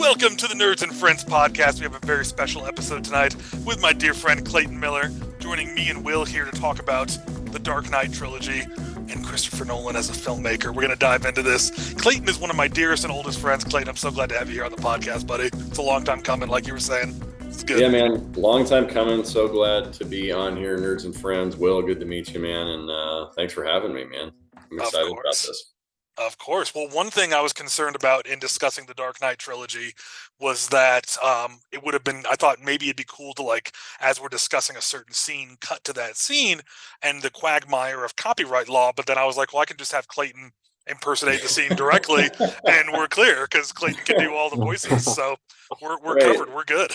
Welcome to the Nerds and Friends podcast. We have a very special episode tonight with my dear friend Clayton Miller, joining me and Will here to talk about the Dark Knight trilogy and Christopher Nolan as a filmmaker. We're going to dive into this. Clayton is one of my dearest and oldest friends. Clayton, I'm so glad to have you here on the podcast, buddy. It's a long time coming, like you were saying. It's good. Yeah, man. Long time coming. So glad to be on here, Nerds and Friends. Will, good to meet you, man. And thanks for having me, man. I'm excited about this. Of course. Well, one thing I was concerned about in discussing the Dark Knight trilogy was that it would have been, I thought maybe it'd be cool to, like, as we're discussing a certain scene, cut to that scene and the quagmire of copyright law. But then I was like, well, I can just have Clayton impersonate the scene directly and we're clear because Clayton can do all the voices. So we're covered. We're good.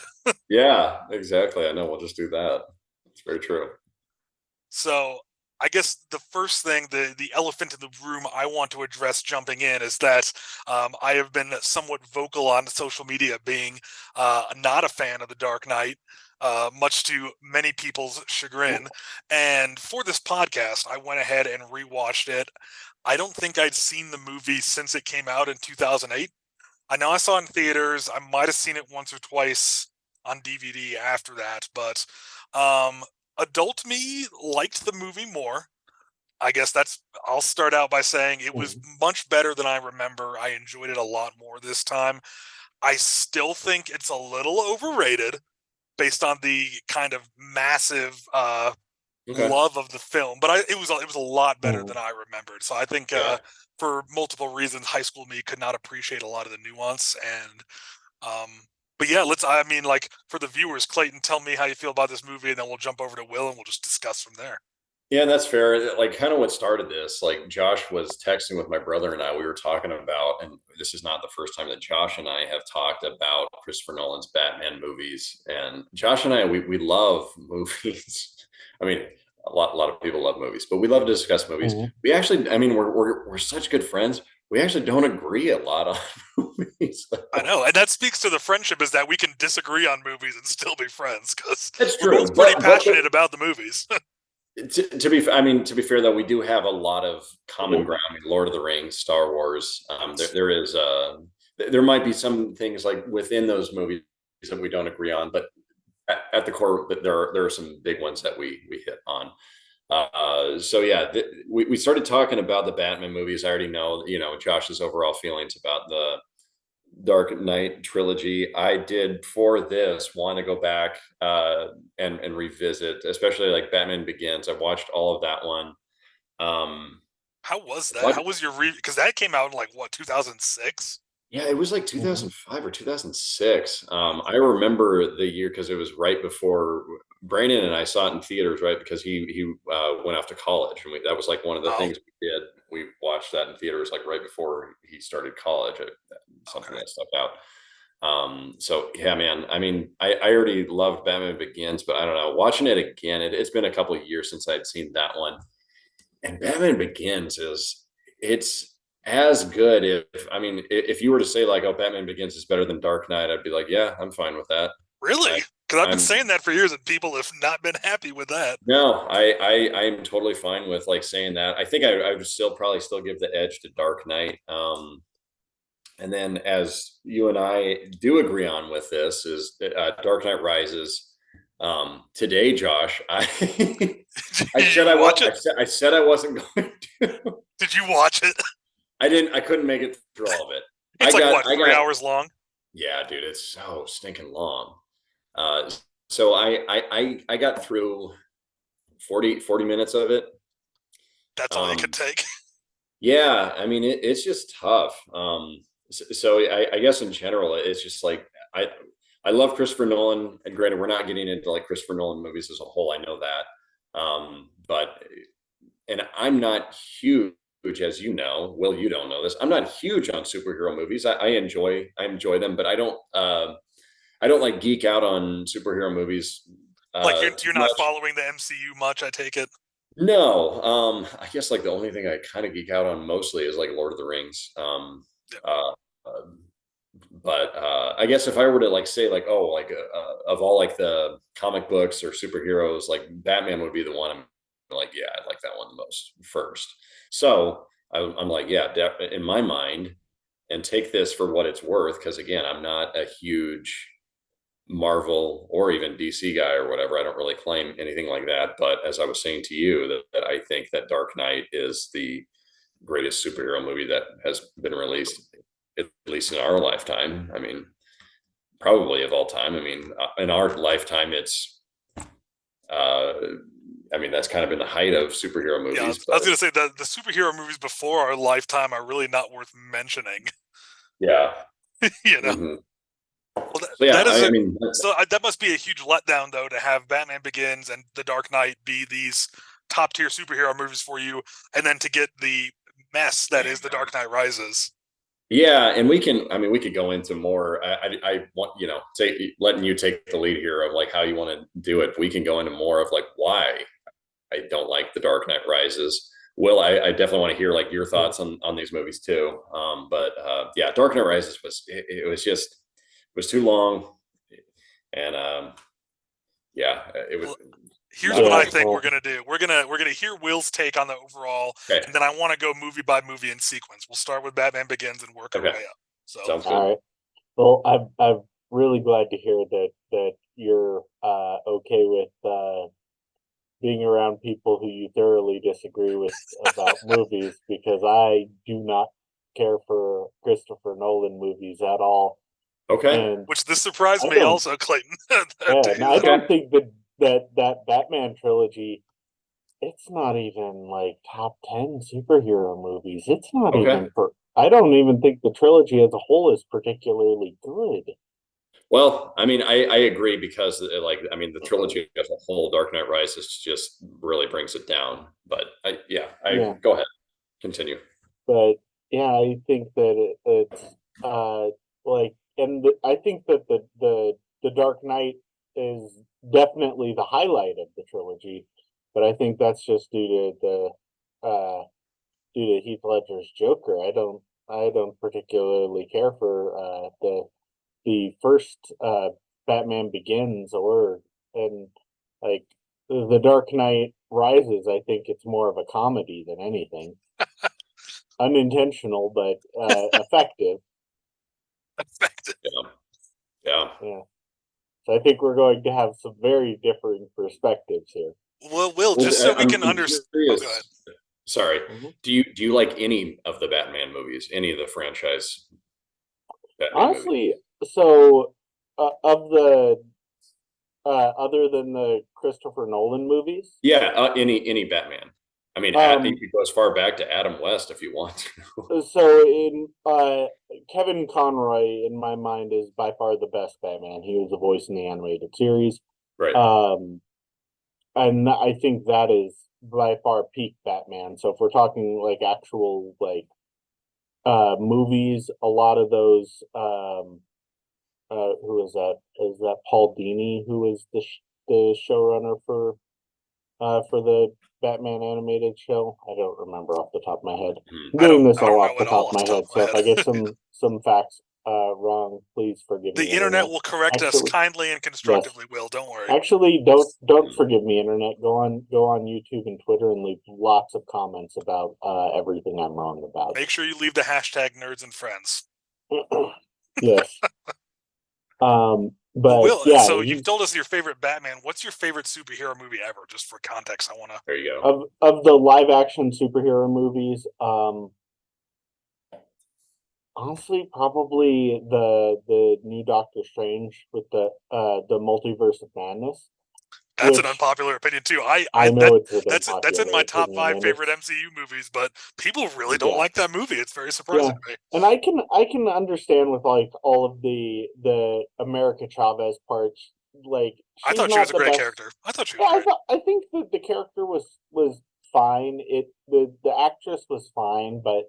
Yeah, exactly. I know. We'll just do that. It's very true. So I guess the first thing, the elephant in the room I want to address jumping in is that I have been somewhat vocal on social media being not a fan of The Dark Knight, much to many people's chagrin. And for this podcast, I went ahead and rewatched it. I don't think I'd seen the movie since it came out in 2008. I know I saw it in theaters. I might have seen it once or twice on DVD after that, but adult me liked the movie more. I guess I'll start out by saying it was much better than I remember. I enjoyed it a lot more this time. I still think it's a little overrated based on the kind of massive love of the film, but it was a lot better than I remembered. So I think for multiple reasons, high school me could not appreciate a lot of the nuance. And but yeah, for the viewers, Clayton, tell me how you feel about this movie, and then we'll jump over to Will and we'll just discuss from there. Yeah, that's fair. Like, kind of what started this, like, Josh was texting with my brother and I, we were talking about, and this is not the first time that Josh and I have talked about Christopher Nolan's Batman movies. And Josh and I, we love movies. I mean, a lot of people love movies, but we love to discuss movies. We actually, I mean, we're such good friends. We actually don't agree a lot on movies. I know, and that speaks to the friendship, is that we can disagree on movies and still be friends, because we're both pretty passionate about the movies. To be fair, though, we do have a lot of common ground. I mean, Lord of the Rings, Star Wars. There might be some things like within those movies that we don't agree on, but at the core, there are some big ones that we hit on. We started talking about the Batman movies. I already know, Josh's overall feelings about the Dark Knight trilogy. I did, for this, want to go back and revisit, especially like Batman Begins. I watched all of that one. How was that? How was your because that came out in 2006? Yeah, it was like 2005 or 2006. I remember the year because it was right before Brandon and I saw it in theaters, right? Because he went off to college, and that was like one of the things we did. We watched that in theaters like right before he started college. Something that stuck out. So yeah, man. I mean, I already loved Batman Begins, but I don't know. Watching it again, it's been a couple of years since I'd seen that one. And Batman Begins it's as good. If you were to say like, oh, Batman Begins is better than Dark Knight, I'd be like, yeah, I'm fine with that. Really? Because I've been saying that for years and people have not been happy with that. No, I'm totally fine with like saying that. I think I would probably give the edge to Dark Knight. And then, as you and I do agree on with this, is Dark Knight Rises. Today, Josh, I said I said I wasn't going to. Did you watch it? I didn't. I couldn't make it through all of it. It's 3 hours long? Yeah, dude, it's so stinking long. So I got through 40 minutes of it. That's all you could take. Yeah, I mean, it's just tough. So I guess in general, it's just like I love Christopher Nolan, and granted, we're not getting into like Christopher Nolan movies as a whole. I know that, and I'm not huge, as you know. Will, you don't know this. I'm not huge on superhero movies. I enjoy them, but I don't like geek out on superhero movies. You're not following the MCU much, I take it. No, I guess like the only thing I kind of geek out on mostly is like Lord of the Rings. But I guess if I were to like say like, of all like the comic books or superheroes, like Batman would be the one I'm like, yeah, I like that one the most first. So I'm like, yeah, in my mind, and take this for what it's worth. Because again, I'm not a huge Marvel or even DC guy or whatever. I don't really claim anything like that. But as I was saying to you, that I think that Dark Knight is the greatest superhero movie that has been released, at least in our lifetime. I mean, probably of all time. I mean, in our lifetime, it's, uh, I mean, that's kind of been the height of superhero Yeah, movies, I was but gonna say that the superhero movies before our lifetime are really not worth mentioning. yeah. You know, Mm-hmm. well, So yeah, that is I a mean, so that must be a huge letdown though to have Batman Begins and The Dark Knight be these top tier superhero movies for you, and then to get the mess that is The Dark Knight Rises. yeah, and we can. I mean, we could go into more. I want letting you take the lead here of like how you want to do it. We can go into more of like why I don't like The Dark Knight Rises. Will, I definitely want to hear like your thoughts on these movies too. But yeah, Dark Knight Rises was it was just it was too long, and yeah, it was Well, here's not what a I Yeah, big. think we're well, gonna do. We're gonna hear Will's take on the overall, Okay, and then I want to go movie by movie in sequence. We'll start with Batman Begins and work our okay, way up. So sounds good. all right. Well, I'm really glad to hear that you're okay with being around people who you thoroughly disagree with about movies, because I do not care for Christopher Nolan movies at all, Okay, and which this surprised I me don't. also, Clayton. Yeah, and I okay, don't think that Batman trilogy. It's not even like top 10 superhero movies. It's not okay. even for. I don't even think the trilogy as a whole is particularly good. Well, I mean, I agree because, like, I mean, the trilogy as a whole, Dark Knight Rises just really brings it down. But yeah, I Yeah, go ahead, continue. but yeah, I think that it's uh like, and I think that the Dark Knight is definitely the highlight of the trilogy, but I think that's just due to Heath Ledger's Joker. I don't particularly care for the first Batman Begins, or and like the Dark Knight Rises. I think it's more of a comedy than anything, unintentional but effective. Effective. Yeah, yeah. Yeah, so I think we're going to have some very differing perspectives here. Well, Will, Well, just so we can I'm understand. Oh, go ahead. curious. Sorry, Mhm. do you like any of the Batman movies? Any of the franchise Batman movies? Honestly, so of the other than the Christopher Nolan movies, Yeah, any Batman. I mean, you um, could go as far back to Adam West if you want to. so in Kevin Conroy in my mind is by far the best Batman. He was the voice in the animated series. Right. Um, and I think that is by far peak Batman. So if we're talking like actual like movies, a lot of those who is that? Is that Paul Dini who is the showrunner for the Batman animated show? I don't remember off the top of my head. Hmm. I'm doing this I don't all know off the at all top of off my the top head, of my so if I get head. some facts wrong, please forgive The me, internet internet. will correct us Actually, kindly and yes. constructively. Will, don't worry. Actually, don't forgive me, internet. Go on YouTube and Twitter and leave lots of comments about everything I'm wrong about. Make sure you leave the hashtag Nerds and Friends. Yes. Well, But Will, yeah, so you've he's told us your favorite Batman. What's your favorite superhero movie ever? Just for context, I want to. There you go. of the live action superhero movies. Honestly, probably the new Doctor Strange with the Multiverse of Madness, That's an which unpopular opinion too. I know it's an That's in my unpopular top opinion, five and favorite it's MCU movies, but people really don't yeah, like that movie. It's very yeah, surprising to me. and I can understand with like all of the America Chavez parts. Like I she's thought she was not a the great best. character. I thought she Yeah, was great. I think that the character was fine. The actress was fine, but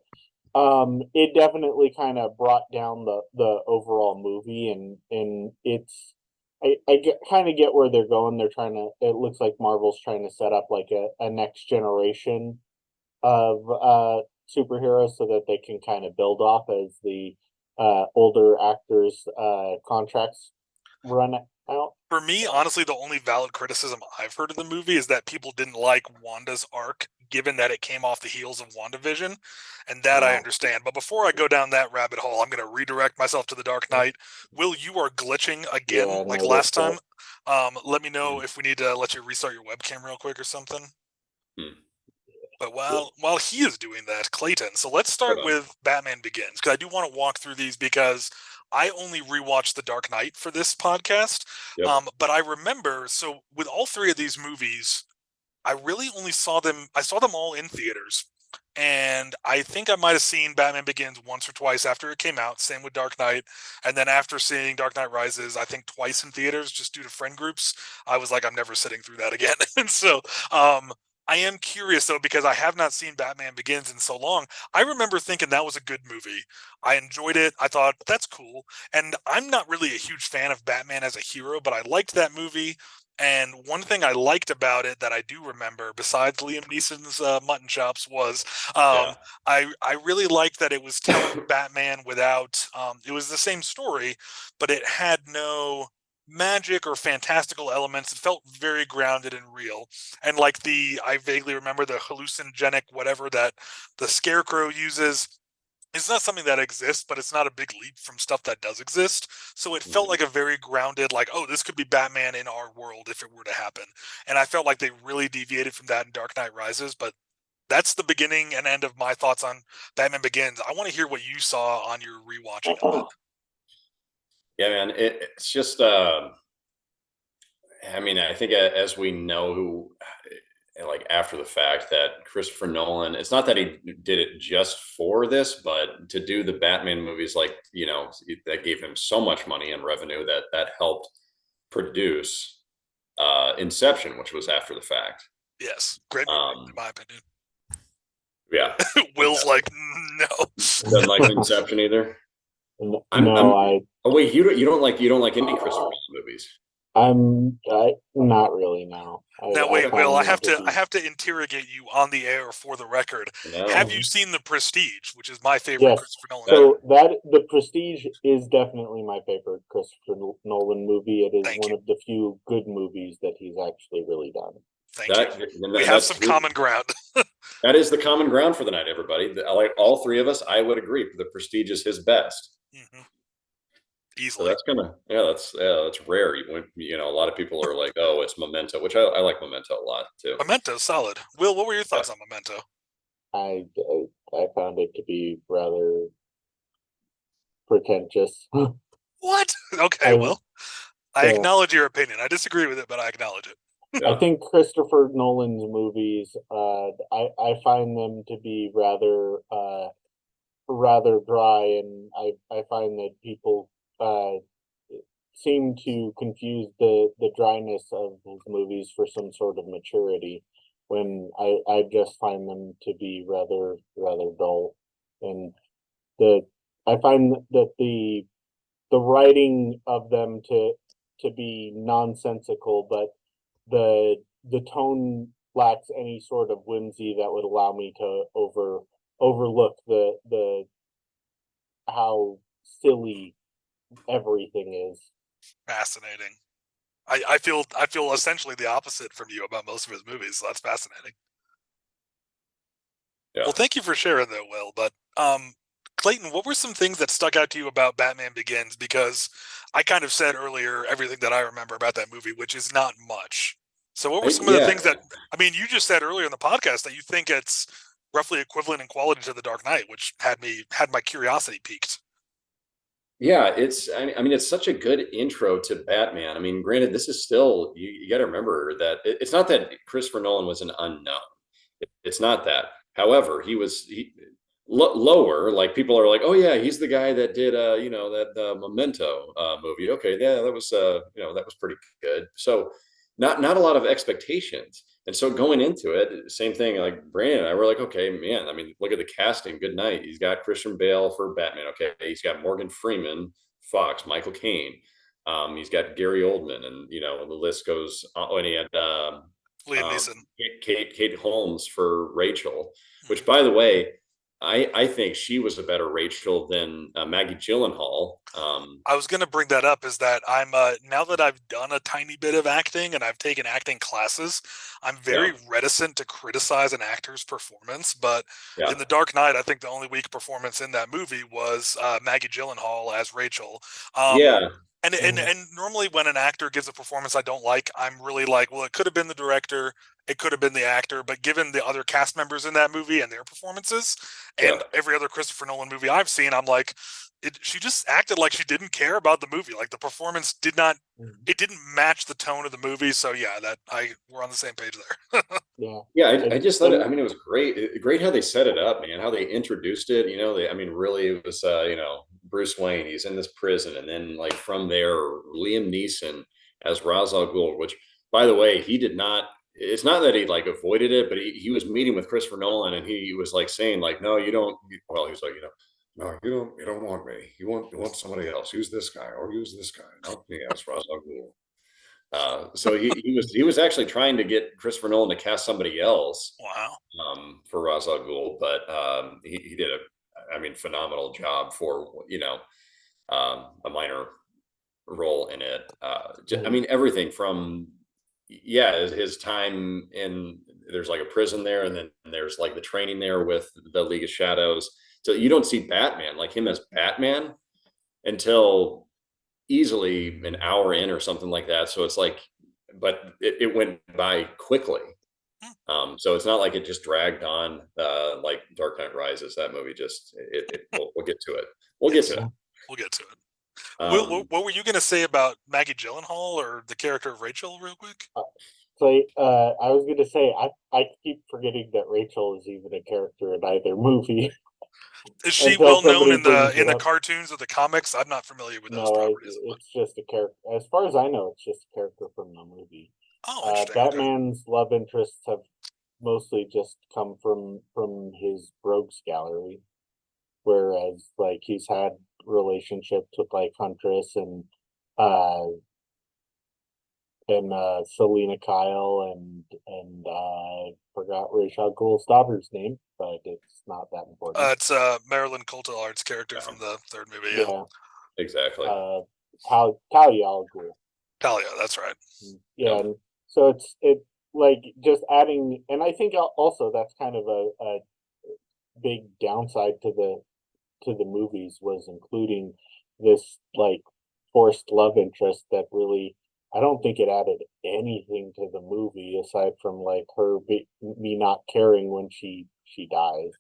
it definitely kind of brought down the overall movie, and it's I get kind of get where they're going. They're trying to, it looks like Marvel's trying to set up like a next generation of superheroes so that they can kind of build off as the older actors contracts run out. For me, So honestly, the only valid criticism I've heard of the movie is that people didn't like Wanda's arc given that it came off the heels of WandaVision, and that I Wow. understand. But before I go down that rabbit hole, I'm going to redirect myself to The Dark Knight. Will, you are glitching again Yeah, I like noticed last that. time. Let me know if we need to let you restart your webcam real quick or something. Hmm. But while he is doing that, Clayton, so let's start with Batman Begins, because I do want to walk through these because I only rewatched The Dark Knight for this podcast. Yep. But I remember, so with all three of these movies, I really only saw them, I saw them all in theaters. And I think I might have seen Batman Begins once or twice after it came out, same with Dark Knight. And then after seeing Dark Knight Rises, I think twice in theaters, just due to friend groups, I was like, I'm never sitting through that again. And so I am curious though, because I have not seen Batman Begins in so long. I remember thinking that was a good movie. I enjoyed it. I thought that's cool. And I'm not really a huge fan of Batman as a hero, but I liked that movie. And one thing I liked about it that I do remember, besides Liam Neeson's mutton chops, was Yeah. I really liked that it was telling Batman without it was the same story, but it had no magic or fantastical elements. It felt very grounded and real. And like I vaguely remember the hallucinogenic whatever that the Scarecrow uses. It's not something that exists, but it's not a big leap from stuff that does exist. So it felt Mhm. like a very grounded, like, oh, this could be Batman in our world if it were to happen. And I felt like they really deviated from that in Dark Knight Rises, but that's the beginning and end of my thoughts on Batman Begins. I want to hear what you saw on your rewatching of it. Yeah, man. It's just, I mean, I think as we know, like after the fact, that Christopher Nolan, it's not that he did it just for this, but to do the Batman movies, like, that gave him so much money and revenue that helped produce Inception, which was after the fact. Yes, great movie, in Um, my opinion. yeah. Will's like, no. Doesn't like Inception either. I'm No, oh wait, you don't like any Christopher Nolan movies. I not really. No, Now I wait, Will, find I them have to to I be. have to interrogate you on the air for the record. Have No. you seen The Prestige, which is my favorite Yes. Christopher Nolan That movie? So that The Prestige is definitely my favorite Christopher Nolan movie. It is Thank one you. of the few good movies that he's actually really done. Thank you. that We have that's some common ground. that is the common ground for the night, everybody. Like all three of us, I would agree. The Prestige is his best. Hmm. So Easily. that's that's rare. A lot of people are like, oh, it's Memento, which I like Memento a lot too. Memento, solid. Will, what were your Yeah. thoughts on Memento? I found it to be rather pretentious. What? Okay, I well, I yeah, acknowledge your opinion. I disagree with it, but I acknowledge it. I Yeah. think Christopher Nolan's movies, I find them to be rather dry, and I find that people uh seem to confuse the dryness of his movies for some sort of maturity, when I just find them to be rather dull. And the I find that the writing of them to be nonsensical, but the tone lacks any sort of whimsy that would allow me to overlook the how silly everything is. Fascinating. I feel essentially the opposite from you about most of his movies, so that's fascinating. Yeah. Well, thank you for sharing that, Will. But Clayton, what were some things that stuck out to you about Batman Begins? Because I kind of said earlier everything that I remember about that movie, which is not much. So what were some of the Yeah. things that I mean, you just said earlier in the podcast that you think it's roughly equivalent in quality to The Dark Knight, which had my curiosity piqued. Yeah, I mean, it's such a good intro to Batman. I mean, granted, this is still, you got to remember that it's not that Christopher Nolan was an unknown. It's not that. However, lower, like people are like, oh yeah, he's the guy that did, that Memento movie. Okay, yeah, that was pretty good. So not a lot of expectations. And so going into it, same thing, like Brandon and I were like, okay, man, I mean, look at the casting. Good night. He's got Christian Bale for Batman. Okay. He's got Morgan Freeman, Fox, Michael Caine. He's got Gary Oldman, and the list goes. Oh, and he had Liam um, Neeson. Kate Holmes for Rachel. Which, Mhm. by the way, I think she was a better Rachel than Maggie Gyllenhaal. I was going to bring that up is that I'm now that I've done a tiny bit of acting and I've taken acting classes, I'm Yeah, very reticent to criticize an actor's performance. But yeah, in The Dark Knight, I think the only weak performance in that movie was Maggie Gyllenhaal as Rachel. Um, yeah, and normally when an actor gives a performance I don't like, I'm really like, well, it could have been the director, it could have been the actor, but given the other cast members in that movie and their performances, yeah. and every other Christopher Nolan movie I've seen, I'm like, she just acted like she didn't care about the movie. Like the performance did not, it didn't match the tone of the movie. So yeah, we're on the same page there. Yeah. Yeah, I And, just thought and I mean, it was great how they set it up, man. How they introduced it. I mean, really, it was Bruce Wayne. He's in this prison, and then like from there, Liam Neeson as Ra's al Ghul. Which, by the way, he did not. It's not that he like avoided it, but he was meeting with Christopher Nolan, and he was like saying like, no, you don't. Well, he was like, no, you don't want me. You want somebody else. Use this guy or use this guy, not me as Ra's al Ghul. So he was actually trying to get Christopher Nolan to cast somebody else Wow. for Ra's al Ghul, but he did I mean, phenomenal job for a minor role in it. I mean, everything from his time in there's like a prison there, and then there's like the training there with the League of Shadows. So you don't see Batman like him as Batman until easily an hour in or something like that. So it's like, but it went by quickly. So it's not like it just dragged on like Dark Knight Rises. That movie just we'll get to it. We'll get Yes, to it. we'll get to it. Um, What were you going to say about Maggie Gyllenhaal or the character of Rachel, real quick? so I was gonna say I keep forgetting that Rachel is even a character in either movie Is she until well known somebody in brings it the up. cartoons or the comics? I'm not familiar with those No, properties. it's just a character. As far as I know, it's just a character from the movie. Oh, interesting. Okay. Batman's love interests have mostly just come from his rogues gallery, whereas like he's had relationships with like Huntress uh Selena Kyle and forgot Rachel Ghoul's daughter's name, but it's not that important. It's Marilyn Coulter's character from the third movie. Yeah, Yeah, exactly. Talia al Ghul. Talia. That's right. Yeah, Yep. and so it like just adding, and I think also that's kind of a big downside to the movies was including this like forced love interest that really I don't think it added anything to the movie aside from like me not caring when she dies.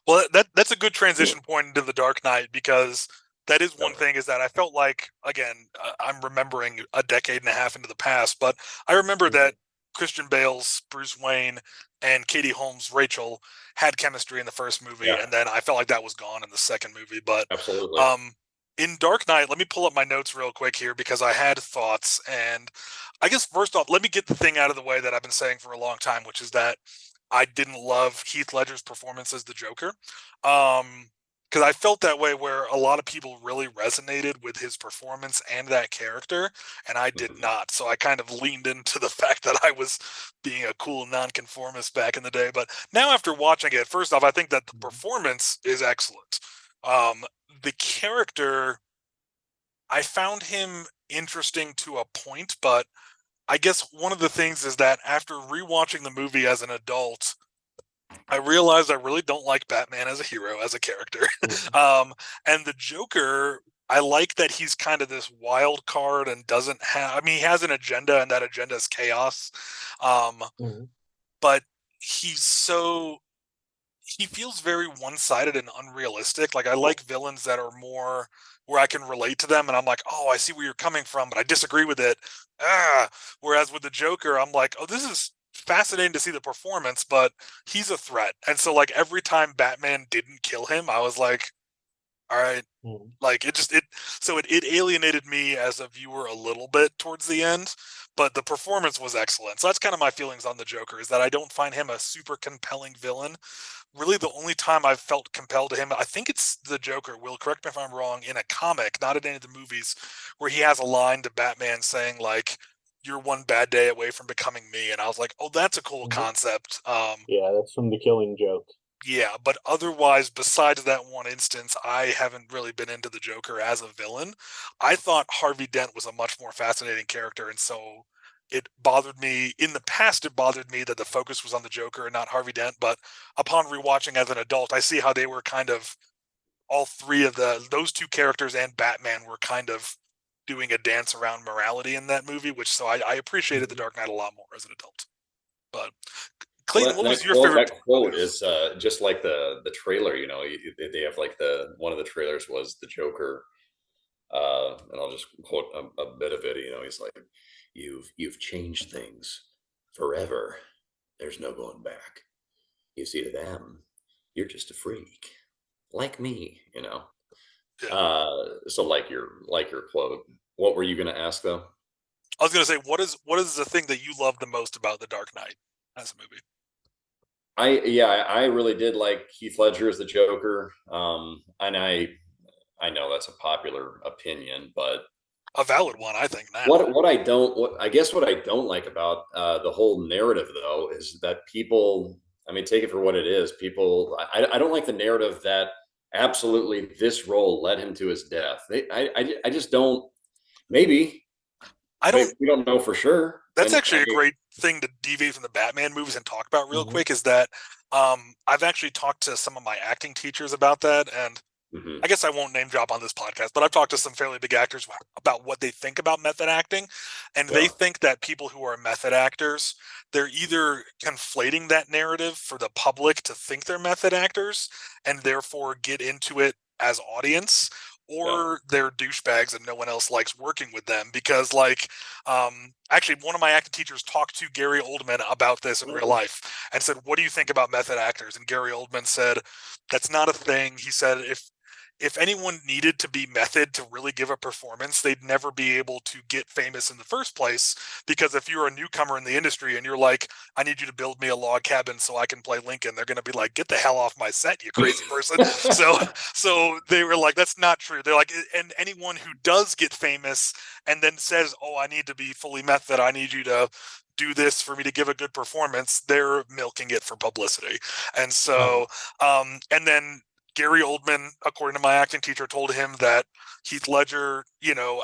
Well, that's a good transition point into the Dark Knight because that is one thing is that I felt like again I'm remembering a decade and a half into the past, but I remember that Christian Bale's Bruce Wayne and Katie Holmes' Rachel had chemistry in the first movie, Yeah, and then I felt like that was gone in the second movie. But absolutely. um, in Dark Knight, let me pull up my notes real quick here because I had thoughts, and I guess first off, let me get the thing out of the way that I've been saying for a long time, which is that I didn't love Heath Ledger's performance as the Joker. Because I felt that way where a lot of people really resonated with his performance and that character, and I did Mhm. not. So I kind of leaned into the fact that I was being a cool nonconformist back in the day. But now after watching it, first off, I think that the performance is excellent. The character, I found him interesting to a point, but I guess one of the things is that after rewatching the movie as an adult, I realized I really don't like Batman as a hero, as a character. Mhm. And the Joker, I like that he's kind of this wild card and doesn't have, I mean, he has an agenda and that agenda is chaos. Um, Mhm. but he's so, he feels very one-sided and unrealistic. Like I like villains that are more where I can relate to them and I'm like, oh, I see where you're coming from, but I disagree with it. Ah, whereas with the Joker, I'm like, oh, this is fascinating to see the performance, but he's a threat. And so like every time Batman didn't kill him, I was like, all right, Mhm. like it alienated me as a viewer a little bit towards the end, but the performance was excellent. So that's kind of my feelings on the Joker is that I don't find him a super compelling villain. Really the only time I've felt compelled to him, I think it's the Joker, Will, correct me if I'm wrong, in a comic, not in any of the movies, where he has a line to Batman saying like, you're one bad day away from becoming me. And I was like, oh, that's a cool Mhm. concept. Yeah, that's from The Killing Joke. Yeah, but otherwise, besides that one instance, I haven't really been into the Joker as a villain. I thought Harvey Dent was a much more fascinating character, and so it bothered me. In the past, it bothered me that the focus was on the Joker and not Harvey Dent, but upon rewatching as an adult, I see how they were kind of all three of those two characters and Batman were kind of doing a dance around morality in that movie, which so I appreciated The Dark Knight a lot more as an adult. But Well, Clayton, what was that your quote favorite? that quote is just like the trailer. They have like one of the trailers was the Joker, and I'll just quote a bit of it. He's like, "You've changed things forever. There's no going back. You see, to them, you're just a freak, like me. Yeah. So like your quote. What were you going to ask though? I was gonna say, what is the thing that you love the most about The Dark Knight as a movie? I really did like Heath Ledger as the Joker. And I know that's a popular opinion, but A valid one, I think now. what I don't like about the whole narrative though is that people, I mean, take it for what it is. People, I don't like the narrative that absolutely this role led him to his death. I just don't. Maybe, I but don't. we don't know for sure. That's And actually a great thing to deviate from the Batman movies and talk about real Mhm. quick. Is that I've actually talked to some of my acting teachers about that, and mhm, I guess I won't name drop on this podcast, but I've talked to some fairly big actors about what they think about method acting. And they yeah, think that people who are method actors, they're either conflating that narrative for the public to think they're method actors and therefore get into it as audience, yeah, or they're douchebags and no one else likes working with them. Because, actually, one of my acting teachers talked to Gary Oldman about this in real life and said, "What do you think about method actors?" And Gary Oldman said, "That's not a thing." He said, if anyone needed to be method to really give a performance, they'd never be able to get famous in the first place. Because if you're a newcomer in the industry and you're like, I need you to build me a log cabin so I can play Lincoln, they're going to be like, get the hell off my set, you crazy person. So they were like, that's not true. They're like, and anyone who does get famous and then says, oh, I need to be fully method, I need you to do this for me to give a good performance, they're milking it for publicity. And so, and then Gary Oldman, according to my acting teacher, told him that Heath Ledger,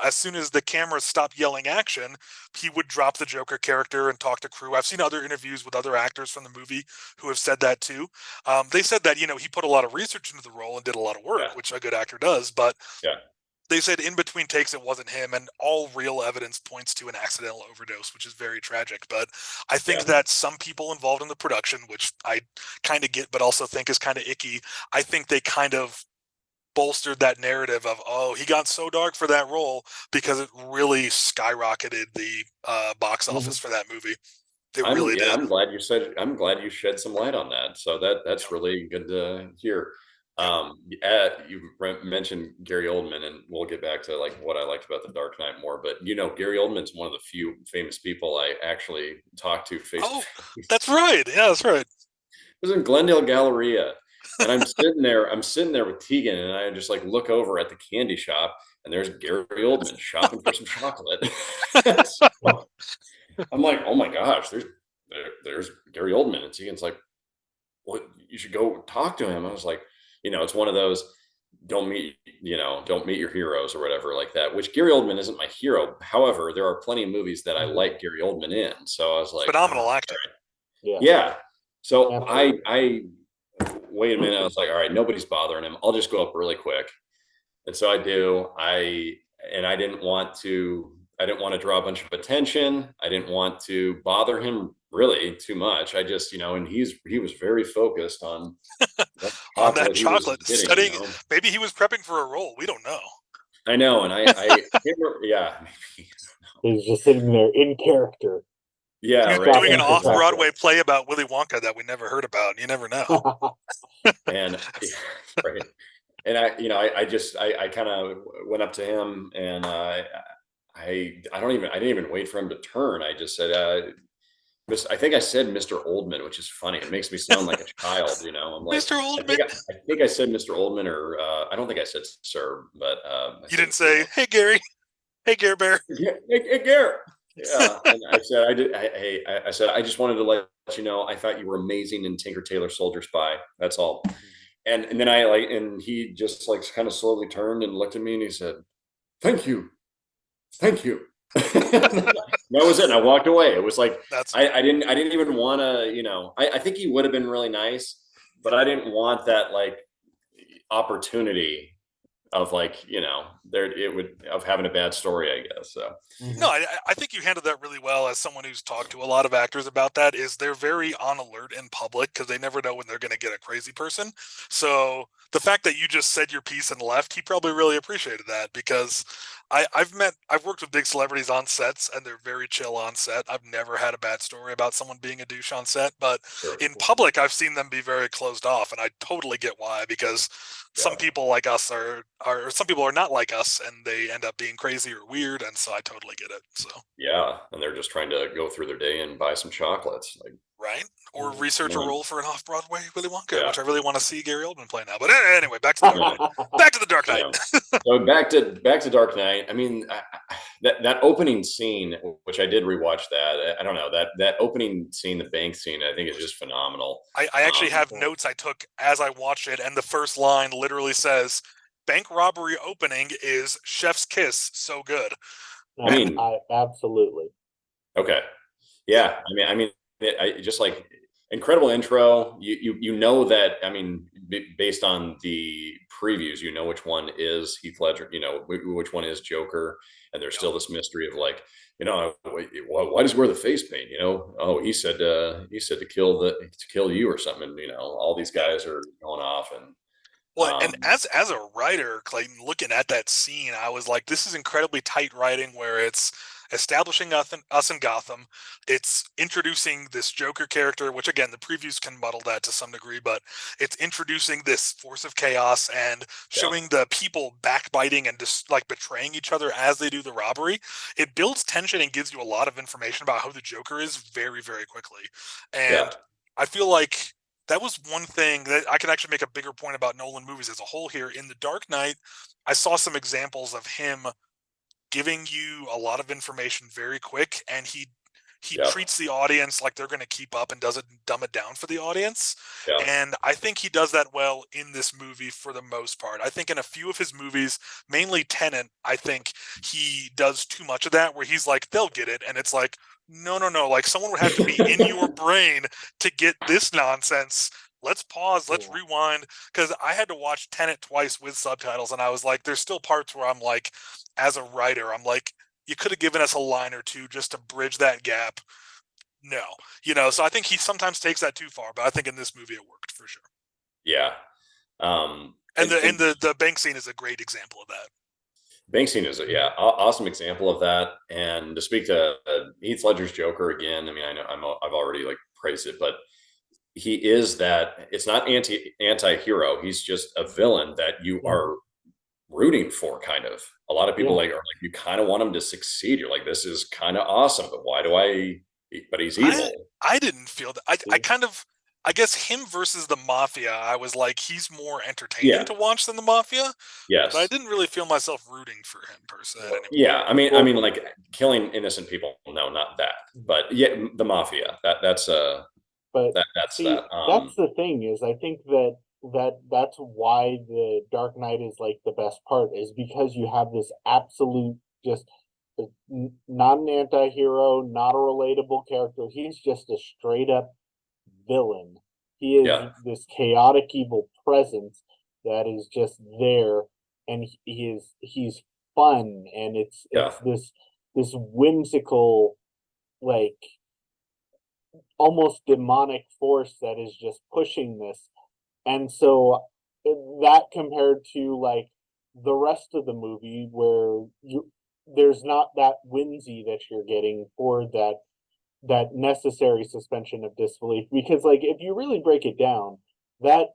as soon as the cameras stopped yelling action, he would drop the Joker character and talk to crew. I've seen other interviews with other actors from the movie who have said that too. They said that, he put a lot of research into the role and did a lot of yeah, work, which a good actor does, but yeah, they said in between takes it wasn't him, and all real evidence points to an accidental overdose, which is very tragic. But I think yeah. that some people involved in the production, which I kind of get but also think is kind of icky, I think they kind of bolstered that narrative of, oh, he got so dark for that role because it really skyrocketed the box office Mhm. for that movie. It really did. I'm glad you shed some light on that. So that's Yep. really good to hear. Yep. Mentioned Gary Oldman, and we'll get back to like what I liked about The Dark Knight more. But Gary Oldman's one of the few famous people I actually talked to face to Oh, face. that's right. Yeah, that's right. It was in Glendale Galleria, and I'm sitting there. I'm sitting there with Tegan, and I just like look over at the candy shop, and there's Gary Oldman shopping for some chocolate. So I'm like, oh my gosh, there's Gary Oldman, and Tegan's like, well, you should go talk to him. I was like, it's one of those don't meet your heroes or whatever like that. Which Gary Oldman isn't my hero. However, there are plenty of movies that I Mhm. like Gary Oldman in. So I was like, Phenomenal actor. Yeah, yeah. So I absolutely. I wait a minute. I was like, all right, nobody's bothering him. I'll just go up really quick. And so I do. I didn't want to. I didn't want to draw a bunch of attention. I didn't want to bother him really too much. I just, and he was very focused on what On that chocolate he was chocolate, getting. studying. Maybe he was prepping for a role. We don't know. I know, and I can't remember, yeah, maybe, He's just sitting there in character, yeah, He was right, doing an scratching for off-Broadway chocolate. play about Willy Wonka that we never heard about. You never know. and yeah, right, and I kind of went up to him, and I didn't even wait for him to turn. I just said, I think I said Mr. Oldman, which is funny. It makes me sound like a child, I'm like, Mr. Oldman. I think I said Mr. Oldman, or I don't think I said sir, but I You said, didn't say, "Hey Gary, hey Gare Bear." yeah, hey, Garrett. Yeah, and I said I did. I said I just wanted to let you know I thought you were amazing in Tinker Tailor Soldier Spy. That's all. And then I like, and he just like kind of slowly turned and looked at me and he said, "Thank you, thank you." That was it. And I walked away. It was like That's I didn't even want to. I think he would have been really nice, but I didn't want that like opportunity of like there it would of having a bad story, I guess. So no, I think you handled that really well. As someone who's talked to a lot of actors about that, is they're very on alert in public because they never know when they're going to get a crazy person. So the fact that you just said your piece and left, he probably really appreciated that, because I've worked with big celebrities on sets and they're very chill on set. I've never had a bad story about someone being a douche on set, but sure. in public, I've seen them be very closed off, and I totally get why, because some people like us are some people are not like us and they end up being crazy or weird, and so I totally get it. So Yeah, and they're just trying to go through their day and buy some chocolates. Like, right, or research a role for an off-Broadway Willy Wonka, yeah. which I really want to see Gary Oldman play now. But anyway, back to the Dark Knight. Back to the Dark Knight. So back to Dark Knight. I mean, that opening scene, which I did rewatch that. I don't know that opening scene, the bank scene, I think is just phenomenal. I actually have notes I took as I watched it, and the first line literally says, "Bank robbery opening is chef's kiss, so good." I mean, I absolutely. Okay. Yeah. I just like incredible intro. You know that, I mean, based on the previews, you know which one is Heath Ledger, which one is Joker. And there's still this mystery of like, why does he wear the face paint? Oh, he said to kill you or something. And, all these guys are going off and, well, and as a writer, Clayton, looking at that scene, I was like, this is incredibly tight writing where it's establishing us in Gotham. It's introducing this Joker character, which again, the previews can muddle that to some degree, but it's introducing this force of chaos and showing the people backbiting and just like betraying each other as they do the robbery. It builds tension and gives you a lot of information about who the Joker is very, very quickly. And I feel like that was one thing that I can actually make a bigger point about Nolan movies as a whole here. In The Dark Knight, I saw some examples of him giving you a lot of information very quick, and he treats the audience like they're going to keep up and doesn't dumb it down for the audience. And I think he does that well in this movie for the most part. I think in a few of his movies, mainly Tenet, I think he does too much of that where he's like, they'll get it. And it's like, no. Like someone would have to be in your brain to get this nonsense. Let's pause. Let's rewind. Because I had to watch Tenet twice with subtitles, and I was like, there's still parts where I'm like, as a writer, I'm like, you could have given us a line or two just to bridge that gap. No, so I think he sometimes takes that too far, but I think in this movie it worked for sure. Yeah. And the bank scene is a great example of that. Bank scene is awesome example of that. And to speak to Heath Ledger's Joker again, I mean, I've already like praised it, but he is that. It's not anti-hero. He's just a villain that you are rooting for, kind of. A lot of people are like, you kind of want him to succeed. You're like, this is kind of awesome, but why do I? But he's evil. I didn't feel that. I guess him versus the Mafia, I was like, he's more entertaining to watch than the Mafia. Yes. But I didn't really feel myself rooting for him per se. Anymore. Yeah, I mean, like killing innocent people. No, not that. But yeah, the Mafia. That's the thing is, I think that's why the Dark Knight is like the best part, is because you have this absolute just not an anti-hero, not a relatable character. He's just a straight up villain. He is this chaotic evil presence that is just there, and he's fun, and it's this whimsical, like almost demonic force that is just pushing this. And so that compared to like the rest of the movie where there's not that whimsy that you're getting for that necessary suspension of disbelief, because like if you really break it down, that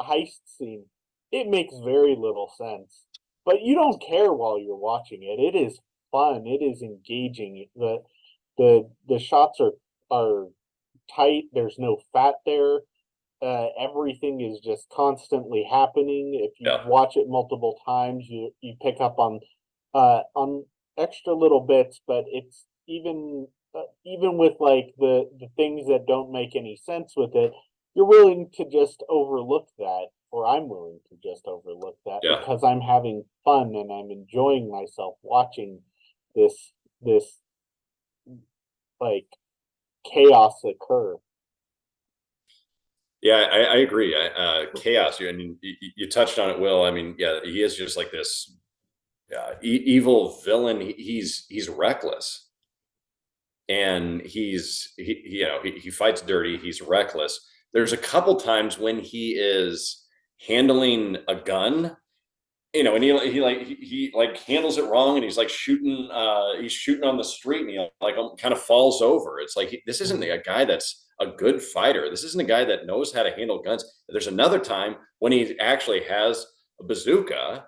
heist scene, it makes very little sense, but you don't care while you're watching it. It is fun, it is engaging, the shots are tight, there's no fat there. Everything is just constantly happening. If you watch it multiple times, you pick up on extra little bits, but even with like the things that don't make any sense with it, you're willing to just overlook that, or I'm willing to just overlook that Yeah. because I'm having fun and I'm enjoying myself watching this like chaos occur. Yeah, I agree. Chaos. I mean, you touched on it, Will. I mean, yeah, he is just like this evil villain. He's reckless, and he fights dirty. He's reckless. There's a couple times when he is handling a gun, and he like handles it wrong, and he's like shooting on the street, and he like kind of falls over. It's like this isn't a guy that's a good fighter. This isn't a guy that knows how to handle guns. There's another time when he actually has a bazooka,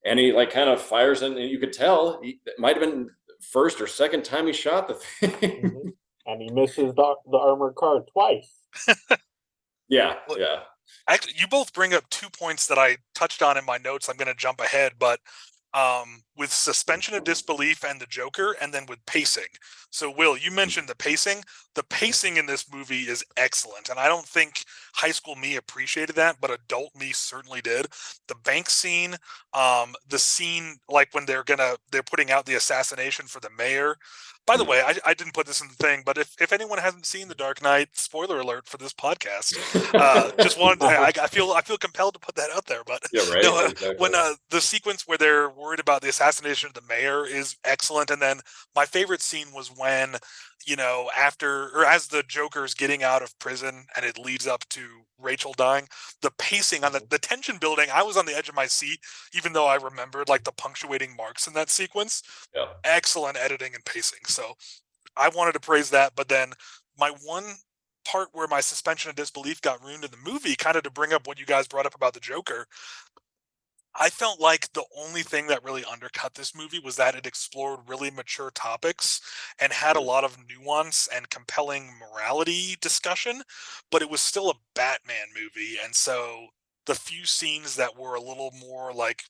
and he like kind of fires, and you could tell it might have been first or second time he shot the thing. And he misses the armored car twice. Yeah, Well, yeah. actually, you both bring up 2 points that I touched on in my notes. I'm going to jump ahead, but with suspension of disbelief and the Joker, and then with pacing. So, Will, you mentioned the pacing. The pacing in this movie is excellent, and I don't think high school me appreciated that, but adult me certainly did. The bank scene, the scene like when they're putting out the assassination for the mayor. By the way, I didn't put this in the thing, but if anyone hasn't seen The Dark Knight, spoiler alert for this podcast, just wanted I feel compelled to put that out there. But Yeah, right. no, Exactly. when the sequence where they're worried about the assassination of the mayor is excellent, and then my favorite scene was when after or as the Joker's getting out of prison and it leads up to Rachel dying, the pacing on the tension building. I was on the edge of my seat, even though I remembered like the punctuating marks in that sequence. Yeah. Excellent editing and pacing. So I wanted to praise that, but then my one part where my suspension of disbelief got ruined in the movie, kind of to bring up what you guys brought up about the Joker, I felt like the only thing that really undercut this movie was that it explored really mature topics and had a lot of nuance and compelling morality discussion, but it was still a Batman movie. And so the few scenes that were a little more like,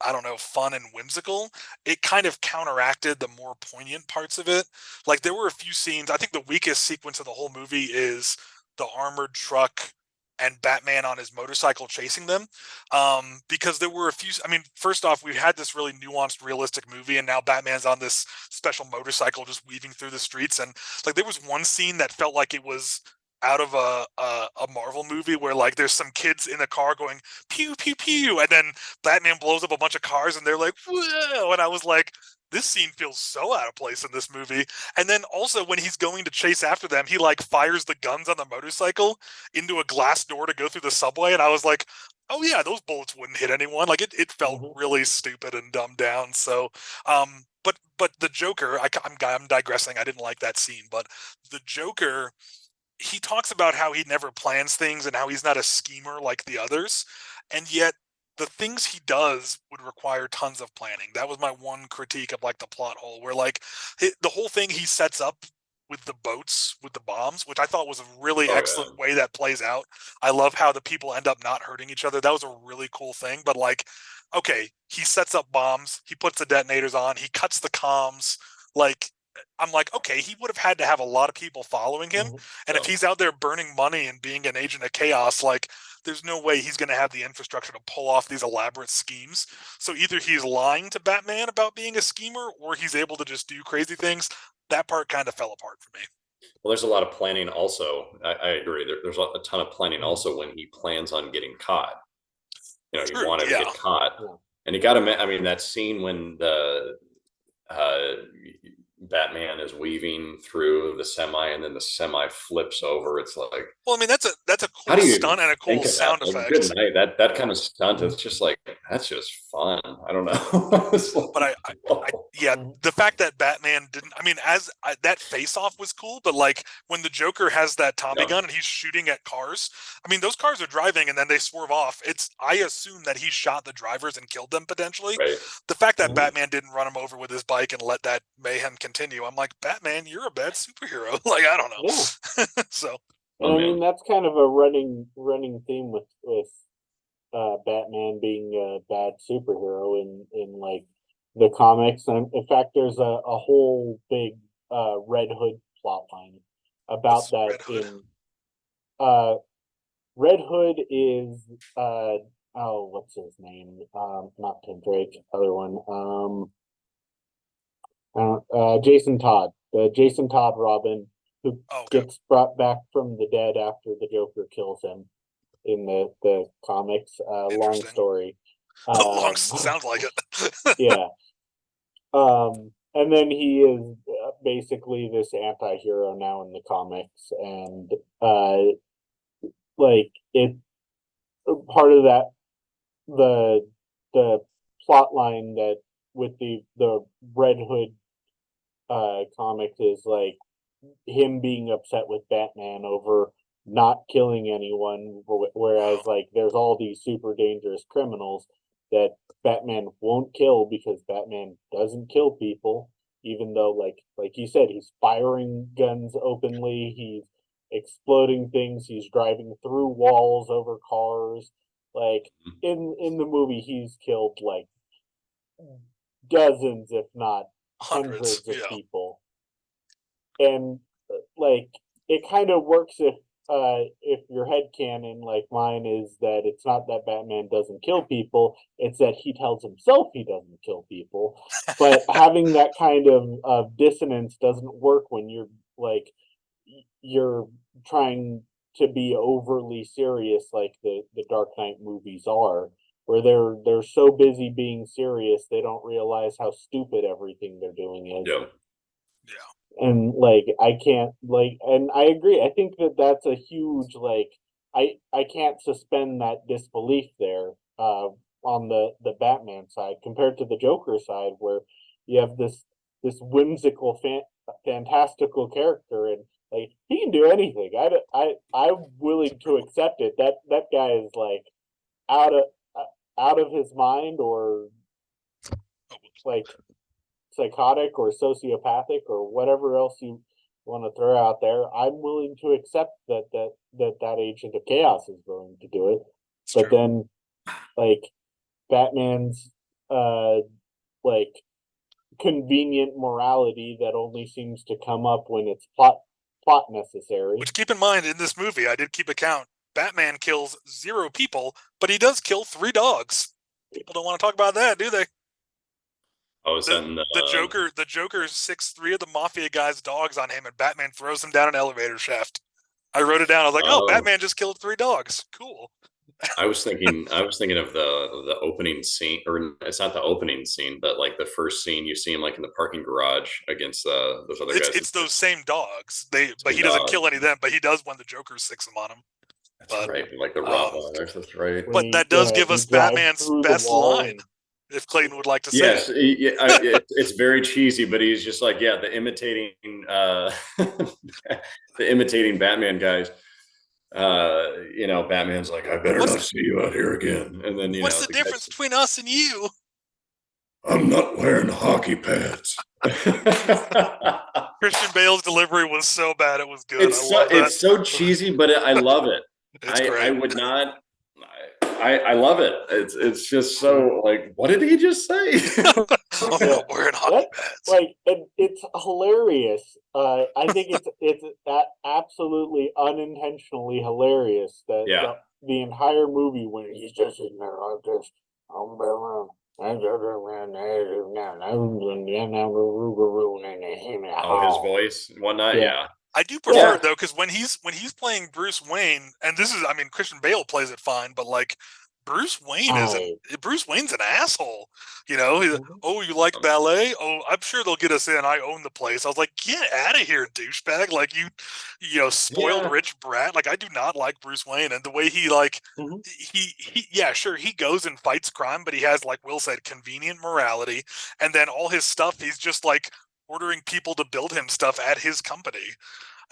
I don't know, fun and whimsical, it kind of counteracted the more poignant parts of it. Like there were a few scenes, I think the weakest sequence of the whole movie is the armored truck and Batman on his motorcycle chasing them. Because there were a few, I mean, first off, we had this really nuanced, realistic movie, and now Batman's on this special motorcycle just weaving through the streets. And like there was one scene that felt like it was out of a Marvel movie where like there's some kids in a car going pew pew pew, and then Batman blows up a bunch of cars and they're like, whoa. And I was like, this scene feels so out of place in this movie. And then also when he's going to chase after them, he like fires the guns on the motorcycle into a glass door to go through the subway. And I was like, oh yeah, those bullets wouldn't hit anyone. Like it felt really stupid and dumbed down. So, but the Joker, I'm digressing. I didn't like that scene, but the Joker, he talks about how he never plans things and how he's not a schemer like the others. And yet the things he does would require tons of planning. That was my one critique of like the plot hole where like the whole thing he sets up with the boats, with the bombs, which I thought was a really excellent way that plays out. I love how the people end up not hurting each other. That was a really cool thing. But like, okay, he sets up bombs, he puts the detonators on, he cuts the comms. Like, I'm like, okay, he would have had to have a lot of people following him. And if he's out there burning money and being an agent of chaos, like there's no way he's going to have the infrastructure to pull off these elaborate schemes. So either he's lying to Batman about being a schemer or he's able to just do crazy things. That part kind of fell apart for me. Well, there's a lot of planning also. I agree. There's a ton of planning also when he plans on getting caught. He wanted to get caught. And you got to, I mean, that scene when the Batman is weaving through the semi and then the semi flips over. It's like, well, I mean, that's a cool stunt and a cool sound effect. Good night. That kind of stunt is just like, that's just fun. I don't know. But yeah, the fact that Batman didn't, I mean, that face off was cool, but like when the Joker has that Tommy gun and he's shooting at cars, I mean, those cars are driving and then they swerve off. I assume that he shot the drivers and killed them potentially. Right. The fact that Batman didn't run him over with his bike and let that mayhem continue, I'm like, Batman, you're a bad superhero. Like, I don't know. Yeah. So. And I mean, that's kind of a running theme with Batman being a bad superhero in like the comics. And in fact, there's a whole big Red Hood plot line about What's that Red Hood? in uh Red Hood is oh, what's his name? Not Tim Drake, other one. Jason Todd, the Jason Todd Robin who Oh, okay. gets brought back from the dead after the Joker kills him in the comics. Long Interesting. story. Long Um, sounds like it. yeah. And then he is basically this anti-hero now in the comics, and like it part of that the the plot line that with the Red Hood comics is like him being upset with Batman over not killing anyone, whereas Wow. like there's all these super dangerous criminals that Batman won't kill because Batman doesn't kill people, even though like you said, he's firing guns openly, he's exploding things, he's driving through walls over cars. Like in the movie, he's killed like dozens, if not Hundreds. hundreds of Yeah. people. And like it kind of works if your head canon like mine is that it's not that Batman doesn't kill people, it's that he tells himself he doesn't kill people. But having that kind of dissonance doesn't work when you're like you're trying to be overly serious like the Dark Knight movies are, where they're so busy being serious they don't realize how stupid everything they're doing is. Yeah. Yeah. And like I can't like, and I agree, I think that that's a huge like I can't suspend that disbelief there on the Batman side compared to the Joker side, where you have this whimsical fantastical character, and like he can do anything. I'm willing to accept it. That guy is like out of out of his mind, or Oh, like psychotic or sociopathic or whatever else you want to throw out there. I'm willing to accept that agent of chaos is willing to do it. it's But true. then like Batman's uh like convenient morality that only seems to come up when it's plot necessary. Which, keep in mind, in this movie, I did keep a count. Batman kills 0 people, but he does kill 3 dogs. People don't want to talk about that, do they? Oh, is that in the? The Joker sicks 3 of the mafia guys' dogs on him, and Batman throws them down an elevator shaft. I wrote it down. I was like, "Oh, Oh, Batman just killed 3 dogs. Cool." I was thinking of the opening scene, or it's not the opening scene, but like the first scene you see him like in the parking garage against those other guys. It's those same dogs. But Same he doesn't dog. kill any of them. But he does when the Joker sicks them on him. That's But right. Like the um, Rottweilers. That's right. When but he that does give he us drives Batman's through the best wall line, and if Clayton would like to say it. Yes, it's very cheesy, but he's just like, yeah, the imitating, the imitating Batman guys. Batman's like, I better What's not see you out here again. And then, what's the the difference guy's, between us and you? I'm not wearing hockey pads. Christian Bale's delivery was so bad it was good. I it's so love that. it's so cheesy, but I love it. It's I great. would not. I love it. It's just so like, what did he just say? I'm yeah, not wearing hockey that pads. like and it's hilarious. I think it's that absolutely unintentionally hilarious that Yeah. the entire movie when he's just sitting there like this. Oh, his voice and whatnot. Yeah, Yeah. I do prefer yeah. it though, because when he's playing Bruce Wayne, and this is, I mean, Christian Bale plays it fine, but like I Bruce Wayne's an asshole. You know, Mhm. oh, you like Um, ballet? Oh, I'm sure they'll get us in. I own the place. I was like, get out of here, douchebag! Like spoiled yeah. rich brat. Like I do not like Bruce Wayne, and the way he like Mhm. yeah, sure, he goes and fights crime, but he has, like Will said, convenient morality, and then all his stuff, he's just like ordering people to build him stuff at his company.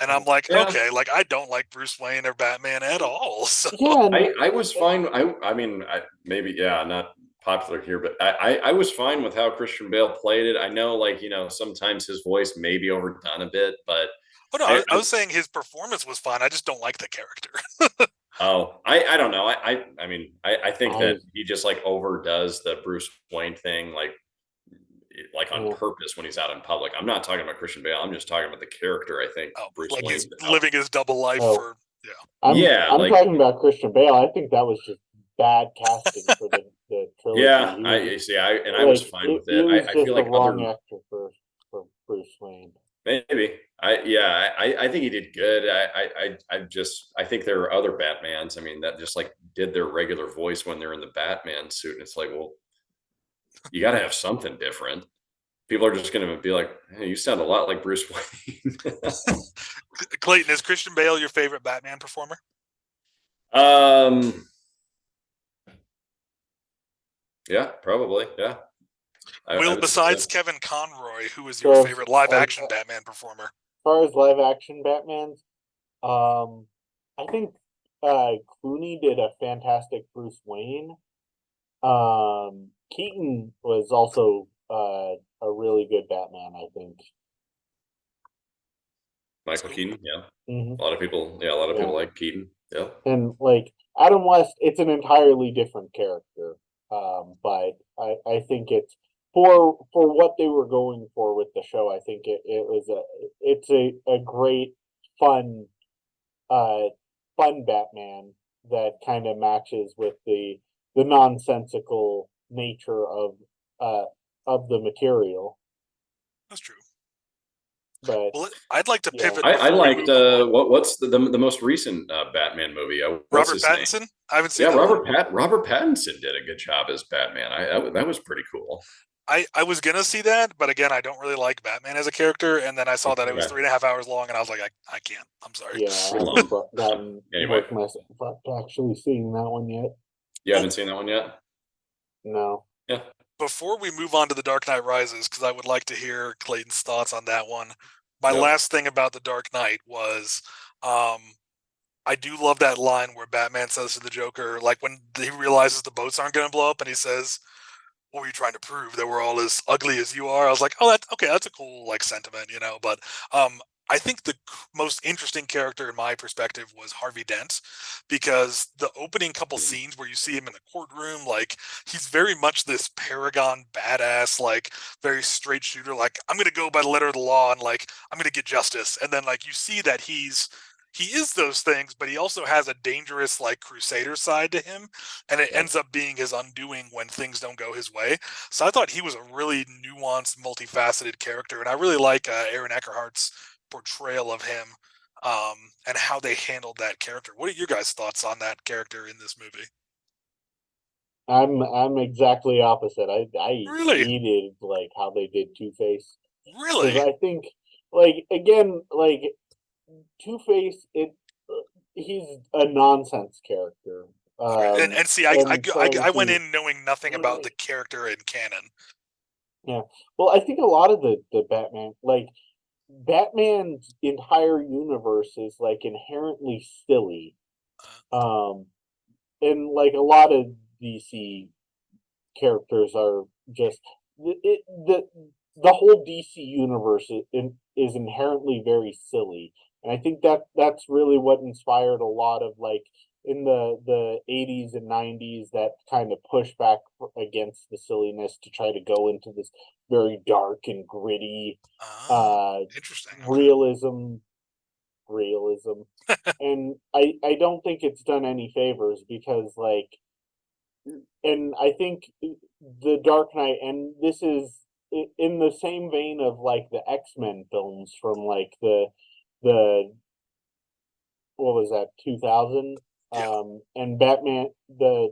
And I'm like, Yeah. okay, like I don't like Bruce Wayne or Batman at all. So Yeah, and I was fine. I mean, maybe, yeah, not popular here, but I was fine with how Christian Bale played it. I know, like, sometimes his voice may be overdone a bit, but oh no, I, I was saying his performance was fine. I just don't like the character. I don't know. I mean, I think that I he just like overdoes the Bruce Wayne thing, like like on purpose when he's out in public. I'm not talking about Christian Bale. I'm just talking about the character. I think Bruce like Wayne. he's living his double life for I'm talking about Christian Bale. I think that was just bad casting for the trilogy. Yeah, I see. I was fine with it. It was I just feel the like wrong actor for Bruce Wayne. maybe. I think he did good. I think there are other Batmans. I mean, that just like did their regular voice when they're in the Batman suit, and it's like, well, you got to have something different. People are just going to be like, hey, you sound a lot like Bruce Wayne. Clayton, is Christian Bale your favorite Batman performer? Yeah, probably. Yeah. Will, besides Kevin Conroy, who is your favorite live-action Batman performer? As far as live-action Batmans, I think Clooney did a fantastic Bruce Wayne. Keaton was also a really good Batman, I think. Michael Keaton, yeah. Mm-hmm. A lot of people like Keaton. Yeah. And like Adam West, it's an entirely different character. But I think it's for what they were going for with the show. I think it's a great fun Batman that kind of matches with the nonsensical nature of the material. That's true. But well, I'd like to pivot. I liked what's the most recent Batman movie? Robert Pattinson. I haven't seen. Yeah, Robert Pattinson did a good job as Batman. That was pretty cool. I was gonna see that, but again, I don't really like Batman as a character. And then I saw that it was 3.5 hours long, and I was like, I can't. I'm sorry. Yeah, I haven't worked myself up to actually seeing that one yet. You haven't seen that one yet? No. Yeah. Before we move on to The Dark Knight Rises, because I would like to hear Clayton's thoughts on that one. My last thing about The Dark Knight was, I do love that line where Batman says to the Joker, like when he realizes the boats aren't going to blow up, and he says, "What were you trying to prove? That we're all as ugly as you are?" I was like, "Oh, that's okay. That's a cool like sentiment, you know." But I think the most interesting character in my perspective was Harvey Dent, because the opening couple scenes where you see him in the courtroom, like he's very much this paragon badass, like very straight shooter, like I'm gonna go by the letter of the law and like I'm gonna get justice. And then like you see that he is those things, but he also has a dangerous like crusader side to him, and it ends up being his undoing when things don't go his way. So I thought he was a really nuanced, multifaceted character, and I really like Aaron Eckhart's portrayal of him, and how they handled that character. What are your guys' thoughts on that character in this movie? I'm exactly opposite. I really hated like how they did Two-Face. Really, because I think like again like Two-Face, he's a nonsense character. and see, I went in knowing nothing about the character in canon. Yeah, well, I think a lot of the Batman, like Batman's entire universe is like inherently silly, and like a lot of DC characters are just the whole DC universe is inherently very silly, and I think that's really what inspired a lot of like in the 80s and 90s that kind of pushback against the silliness to try to go into this very dark and gritty interesting realism and I don't think it's done any favors because like, and I think the Dark Knight, and this is in the same vein of like the X-Men films from like the what was that 2000, and Batman, the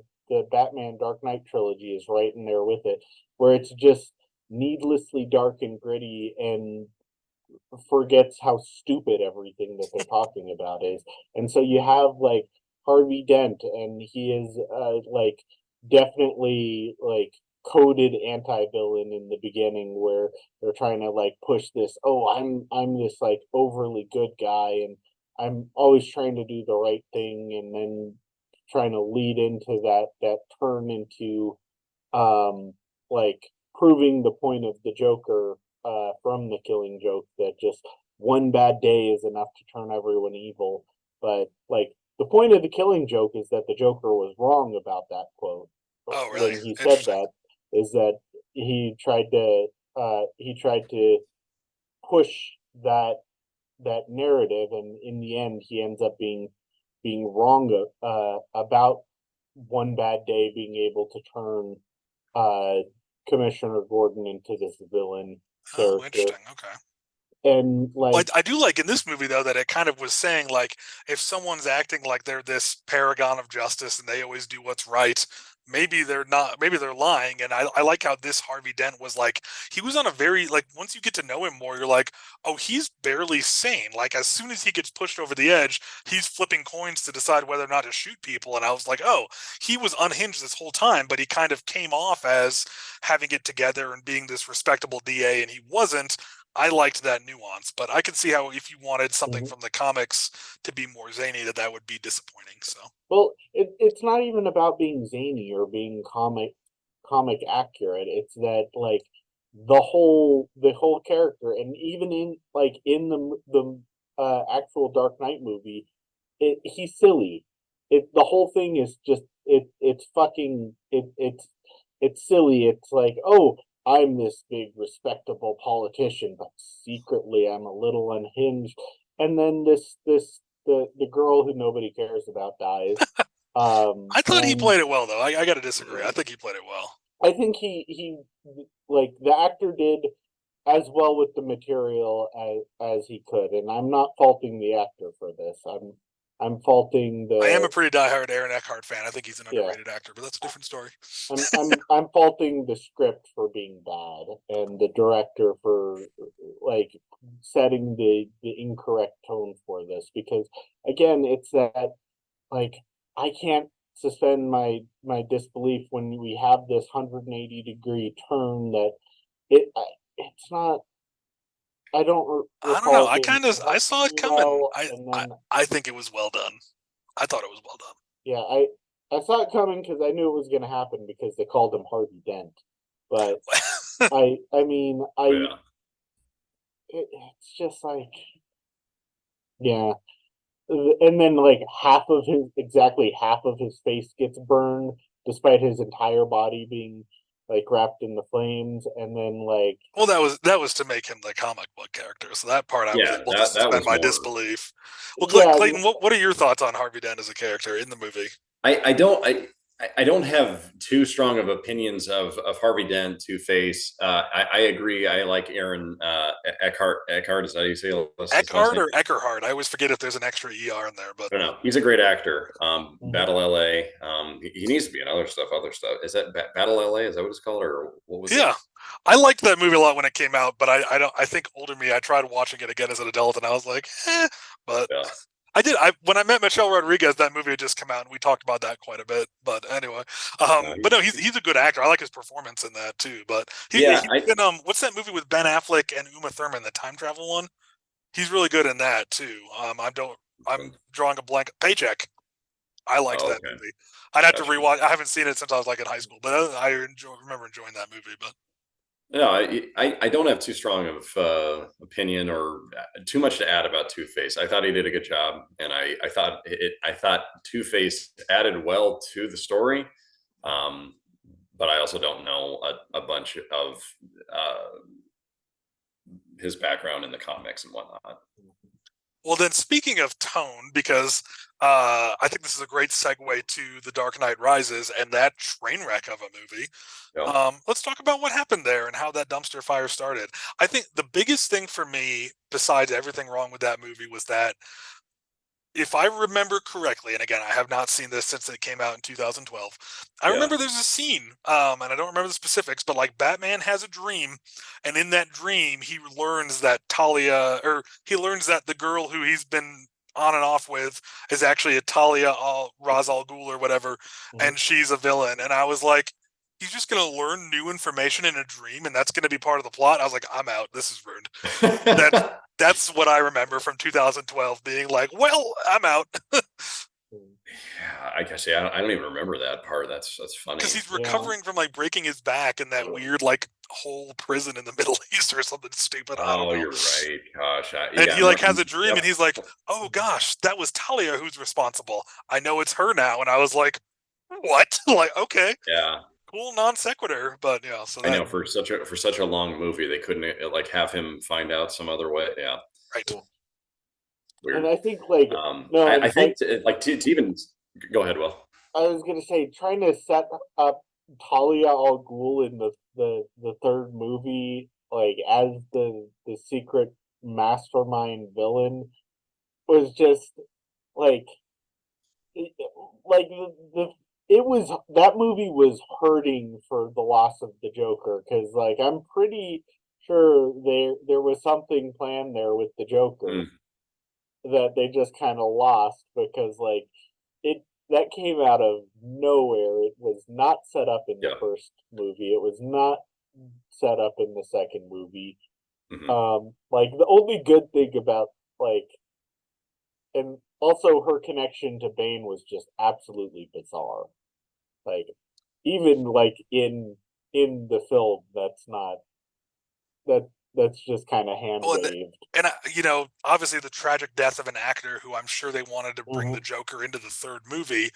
Batman Dark Knight trilogy is right in there with it, where it's just needlessly dark and gritty and forgets how stupid everything that they're talking about is. And so you have like Harvey Dent, and he is like definitely like coded anti-villain in the beginning, where they're trying to like push this, oh, I'm this like overly good guy, and I'm always trying to do the right thing, and then trying to lead into that turn into like proving the point of the Joker from The Killing Joke, that just one bad day is enough to turn everyone evil. But like the point of The Killing Joke is that the Joker was wrong about that quote. Oh, really? When he said that, is that he tried to he tried to push that narrative, and in the end, he ends up being wrong about one bad day being able to turn Commissioner Gordon into this villain Oh, character. interesting. Okay. And Well, like, I do like in this movie though that it kind of was saying like if someone's acting like they're this paragon of justice and they always do what's right, maybe they're not. Maybe they're lying. And I like how this Harvey Dent was like he was on a very like once you get to know him more, you're like, oh, he's barely sane. Like as soon as he gets pushed over the edge, he's flipping coins to decide whether or not to shoot people. And I was like, oh, he was unhinged this whole time, but he kind of came off as having it together and being this respectable DA, and he wasn't. I liked that nuance, but I could see how if you wanted something mhm. from the comics to be more zany, that would be disappointing. So Well, it's not even about being zany or being comic accurate. It's that like the whole character, and even in like in the actual Dark Knight movie, he's silly. The whole thing is just it's fucking it's silly. It's like, oh, I'm this big respectable politician, but secretly I'm a little unhinged. And then the girl who nobody cares about dies. I thought he And played it well, though. I got to disagree. I think he played it well. I think he like the actor did as well with the material as he could, and I'm not faulting the actor for this. I'm faulting I am a the pretty diehard Aaron Eckhart fan. I think he's an yeah. underrated actor, but that's a different story. I'm faulting the script for being bad and the director for like setting the incorrect tone for this, because again, it's that like I can't suspend my disbelief when we have this 180-degree turn that it's not. I don't I don't know. recall being I saw it coming. well, and then I think it was well done. I thought it was well done. yeah, I saw it coming because I knew it was going to happen because they called him Harvey Dent, but I mean Yeah. it's just like yeah, and then like half of his face gets burned despite his entire body being like wrapped in the flames, and then like Well, that was to make him the comic book character, so that part I was Yeah, able to that suspend was my more. disbelief. Well, yeah, Clayton, what are your thoughts on Harvey Dent as a character in the movie? I don't have too strong of opinions of Harvey Dent, Two Face. I agree. I like Aaron Eckhart. Eckhart, is that how you say his last Eckhart name? or Eckerhart? I always forget if there's an extra ER in there, but I don't know. He's a great actor. mhm. Battle LA. He needs to be in other stuff. Other stuff. Is that Battle LA? Is that what it's called, or what was it? yeah, I liked that movie a lot when it came out. But I don't. I think older me, I tried watching it again as an adult, and I was like, eh. But Yeah. I did. I when I met Michelle Rodriguez, that movie had just come out, and we talked about that quite a bit. But anyway, No, but no, he's a good actor. I like his performance in that too. But yeah. he was in what's that movie with Ben Affleck and Uma Thurman, the time travel one? He's really good in that too. I don't. I'm drawing a blank. Paycheck. I liked Oh, that okay. movie. I'd have to Gotcha. rewatch. I haven't seen it since I was like in high school, but remember enjoying that movie. But No, I don't have too strong of opinion or too much to add about Two Face. I thought he did a good job, and I thought Two Face added well to the story. Um, but I also don't know a bunch of uh, his background in the comics and whatnot. well, then speaking of tone, because I think this is a great segue to The Dark Knight Rises and that train wreck of a movie. Yeah, Let's talk about what happened there and how that dumpster fire started. I think the biggest thing for me, besides everything wrong with that movie, was that if I remember correctly, and again, I have not seen this since it came out in 2012. I yeah. remember there's a scene, and I don't remember the specifics, but like Batman has a dream, and in that dream, he learns that Talia, or he learns that the girl who he's been on and off with is actually a Talia al Ra's al Ghul or whatever, Mhm. and she's a villain. And I was like, he's just gonna learn new information in a dream, and that's gonna be part of the plot. I was like, I'm out. This is ruined. That that's what I remember from 2012 being like, well, I'm out. Yeah, I guess. Yeah, I don't even remember that part. That's Because funny. he's Yeah, recovering from like breaking his back in that weird like whole prison in the Middle East or something stupid. I don't Oh, know. you're right. Gosh, And yeah. he like has a dream and Yep. he's like, oh gosh, that was Talia who's responsible. I know it's her now. And I was like, what? Like, okay. Yeah. Cool non sequitur, but yeah. So I that know for such a long movie, they couldn't like have him find out some other way. Yeah, right. Yeah. And weird. I think like no, I and think to even go ahead, Will. I was gonna say trying to set up Talia al Ghul in the third movie, like as the secret mastermind villain, was just like it, like the it was that movie was hurting for the loss of the Joker because like I'm pretty sure there was something planned there with the Joker Mm, that they just kind of lost because like it that came out of nowhere. It was not set up in the yeah. first movie. It was not set up in the second movie. Hmm. Like the only good thing about like and also her connection to Bane was just absolutely bizarre. Like even like in the film, that's not that's just kind of hand Well, waved. obviously the tragic death of an actor who I'm sure they wanted to bring Mm-hmm. the Joker into the third movie.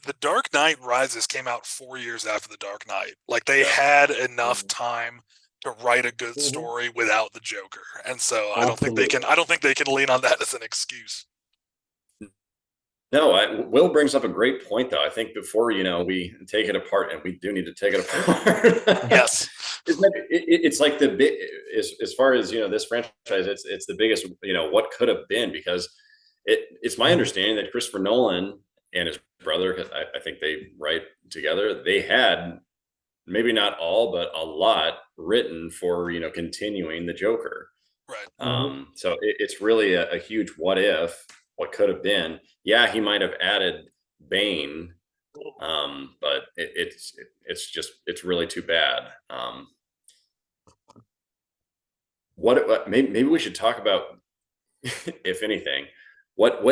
The Dark Knight Rises came out 4 years after the Dark Knight. Like they Yeah. had enough time to write a good Mm-hmm. story without the Joker, and so I don't think they can. Absolutely. I don't think they can lean on that as an excuse. No, Will brings up a great point, though. I think before we take it apart, and we do need to take it apart. Yes. It's like the big as far as this franchise. It's the biggest. What could have been because it's my Mm-hmm. understanding that Christopher Nolan and his brother, 'cause I think they write together. They had maybe not all, but a lot written for continuing the Joker. Right. Mm-hmm. So it's really a huge what if, what could have been. Yeah, he might have added Bane, but it's really too bad. Maybe we should talk about, if anything, what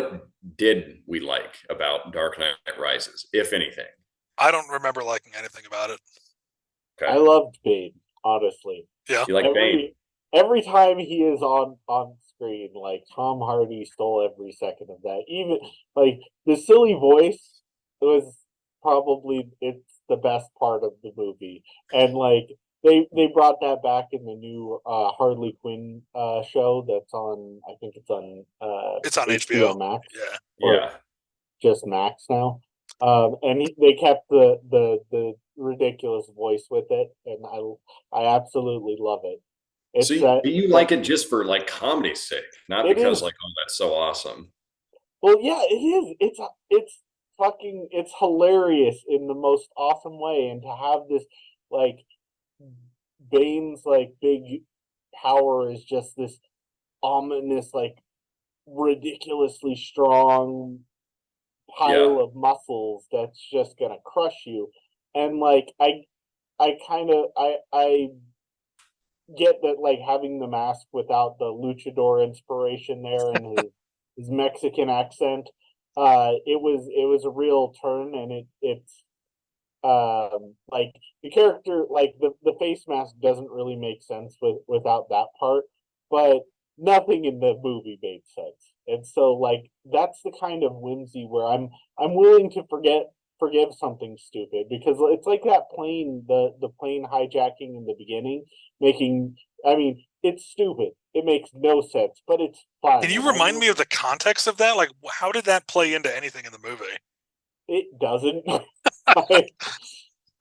did we like about Dark Knight Rises, if anything? I don't remember liking anything about it. Okay, I loved Bane, honestly. Yeah. you like Bane? Every time he is on screen, like Tom Hardy stole every second of that. Even like the silly voice was probably it's the best part of the movie. And like they brought that back in the new Harley Quinn show that's on I think it's on It's on HBO. HBO Max Yeah. or Yeah. just Max now. And they kept the ridiculous voice with it, and I absolutely love it. So It's do you that like it just for like comedy's sake, not it because is like, oh, that's so awesome? well, yeah, it is. It's fucking it's hilarious in the most awesome way, and to have this like Bane's like big power is just this ominous like ridiculously strong Yeah. pile of muscles that's just gonna crush you. And like I kind of I get that like having the mask without the luchador inspiration there and his Mexican accent, it was a real turn, and it's like the character like the face mask doesn't really make sense without that part, but nothing in the movie made sense. And so like that's the kind of whimsy where I'm willing to forgive something stupid because it's like that plane the plane hijacking in the beginning making I mean it's stupid, it makes no sense, but it's Can fun you and I remind will me of the context of that? Like, how did that play into anything in the movie? it doesn't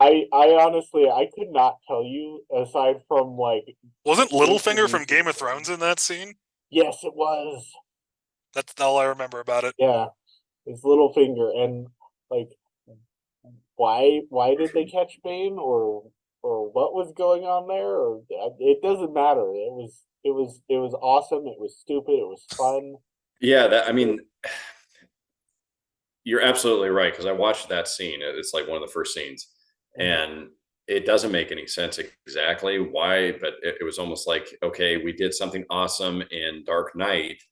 I, I honestly I could not tell you aside from like Wasn't Littlefinger from information Game of sharing. Thrones in that scene? Yes, it was. That's all I remember about it. Yeah, his little finger, and like, why did they catch Bane, or what was going on there, or it doesn't matter. It was awesome. It was stupid. It was fun. Yeah, I mean, you're absolutely right because I watched that scene. It's like one of the first scenes, Mhm. and it doesn't make any sense exactly why, but it was almost like, okay, we did something awesome in Dark Knight.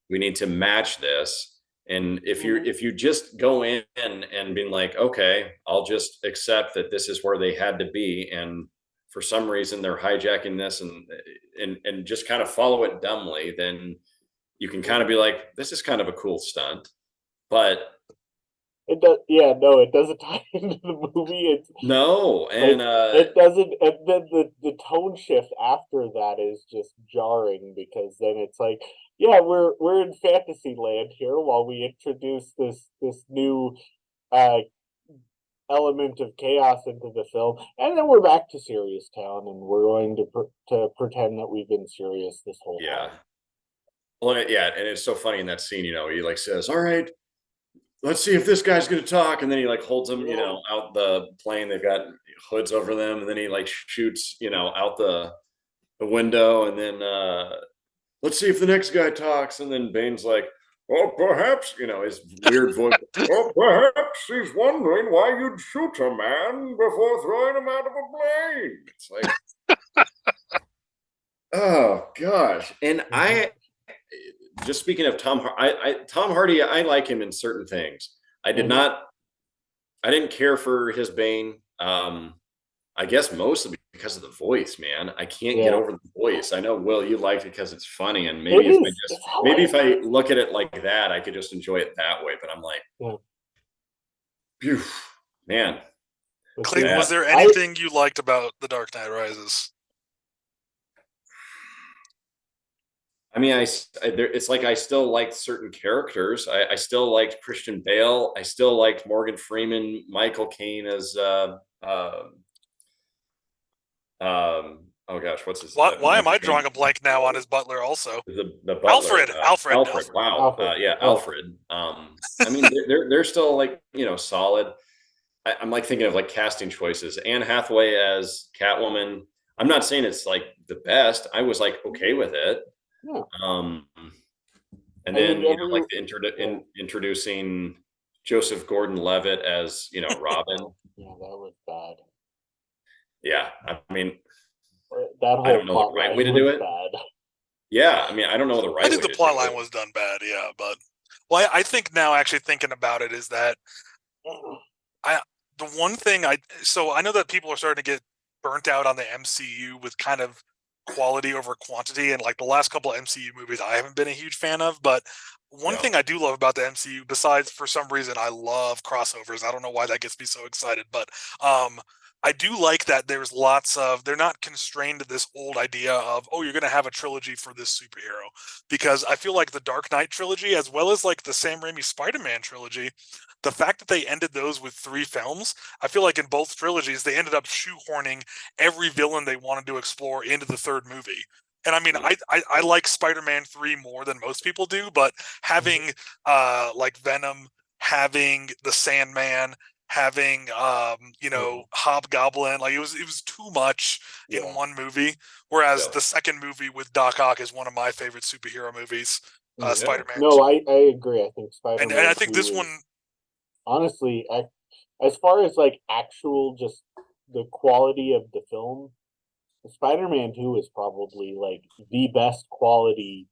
We need to match this. And Mhm. if you just go in and being like, okay, I'll just accept that this is where they had to be, and for some reason they're hijacking this and just kind of follow it dumbly, then you can kind of be like, this is kind of a cool stunt. But It does, yeah, no, it doesn't tie into the movie. It's No, like and it doesn't, and then the tone shift after that is just jarring because then it's like, yeah, we're in fantasy land here while we introduce this new uh element of chaos into the film, and then we're back to serious town, and we're going to pretend that we've been serious this whole yeah. time. Well, yeah, and it's so funny in that scene. He like says, "All right, let's see if this guy's going to talk," and then he like holds them, Yeah. out the plane. They've got hoods over them, and then he like shoots, out the window, and then let's see if the next guy talks, and then Bane's like, "Well, perhaps," his weird voice. "Well, perhaps he's wondering why you'd shoot a man before throwing him out of a plane." It's like, oh gosh, and Mhm. just speaking of Tom Hardy, I like him in certain things. I did Mhm. not, I didn't care for his Bane. I guess mostly because of the voice, man. I can't get Yeah, over the voice. I know, Will, you liked it because it's funny, and it is. It's maybe if hilarious. I look at it like that, I could just enjoy it that way. But I'm like, Yeah, phew, man, but Clayton, see, was that. there I anything you liked about The Dark Knight Rises? I mean, it's like I still liked certain characters. I still liked Christian Bale. I still liked Morgan Freeman, Michael Caine as oh gosh, what's his Why am Michael I Caine, drawing a blank now on his butler also? the butler, Alfred. Alfred. Wow, Alfred. yeah, Oh, Alfred. I mean, they're still like solid. I'm like thinking of like casting choices. Anne Hathaway as Catwoman. I'm not saying it's like the best. I was like okay with it. yeah. Um, and I then think like every yeah, introducing Joseph Gordon-Levitt as Robin. yeah, that was bad. Yeah, I mean, That I whole don't know the plot right line way to do was it. bad. Yeah, I mean, I don't know the I right think way the to do plot line it. was done bad, yeah, but well, I think now actually thinking about it is that I the one thing I know that people are starting to get burnt out on the MCU with kind of quality over quantity, and like the last couple of MCU movies I haven't been a huge fan of, but one Yeah, thing I do love about the MCU, besides for some reason I love crossovers. I don't know why that gets me so excited, but I do like that there's lots of they're not constrained to this old idea of, oh, you're going to have a trilogy for this superhero, because I feel like the Dark Knight trilogy as well as like the Sam Raimi Spider-Man trilogy, the fact that they ended those with 3 films, I feel like in both trilogies they ended up shoehorning every villain they wanted to explore into the third movie. And I mean, yeah, I like Spider-Man 3 more than most people do, but Mhm. having like Venom, having the Sandman, having Mhm. Hobgoblin, like it was too much in Yeah. one movie. Whereas yeah, the second movie with Doc Ock is one of my favorite superhero movies, Mhm. yeah. Spider-Man No, 2. I agree. I think And I Spider-Man think this 2 one, is honestly, as far as like actual just the quality of the film, Spider-Man 2 is probably like the best quality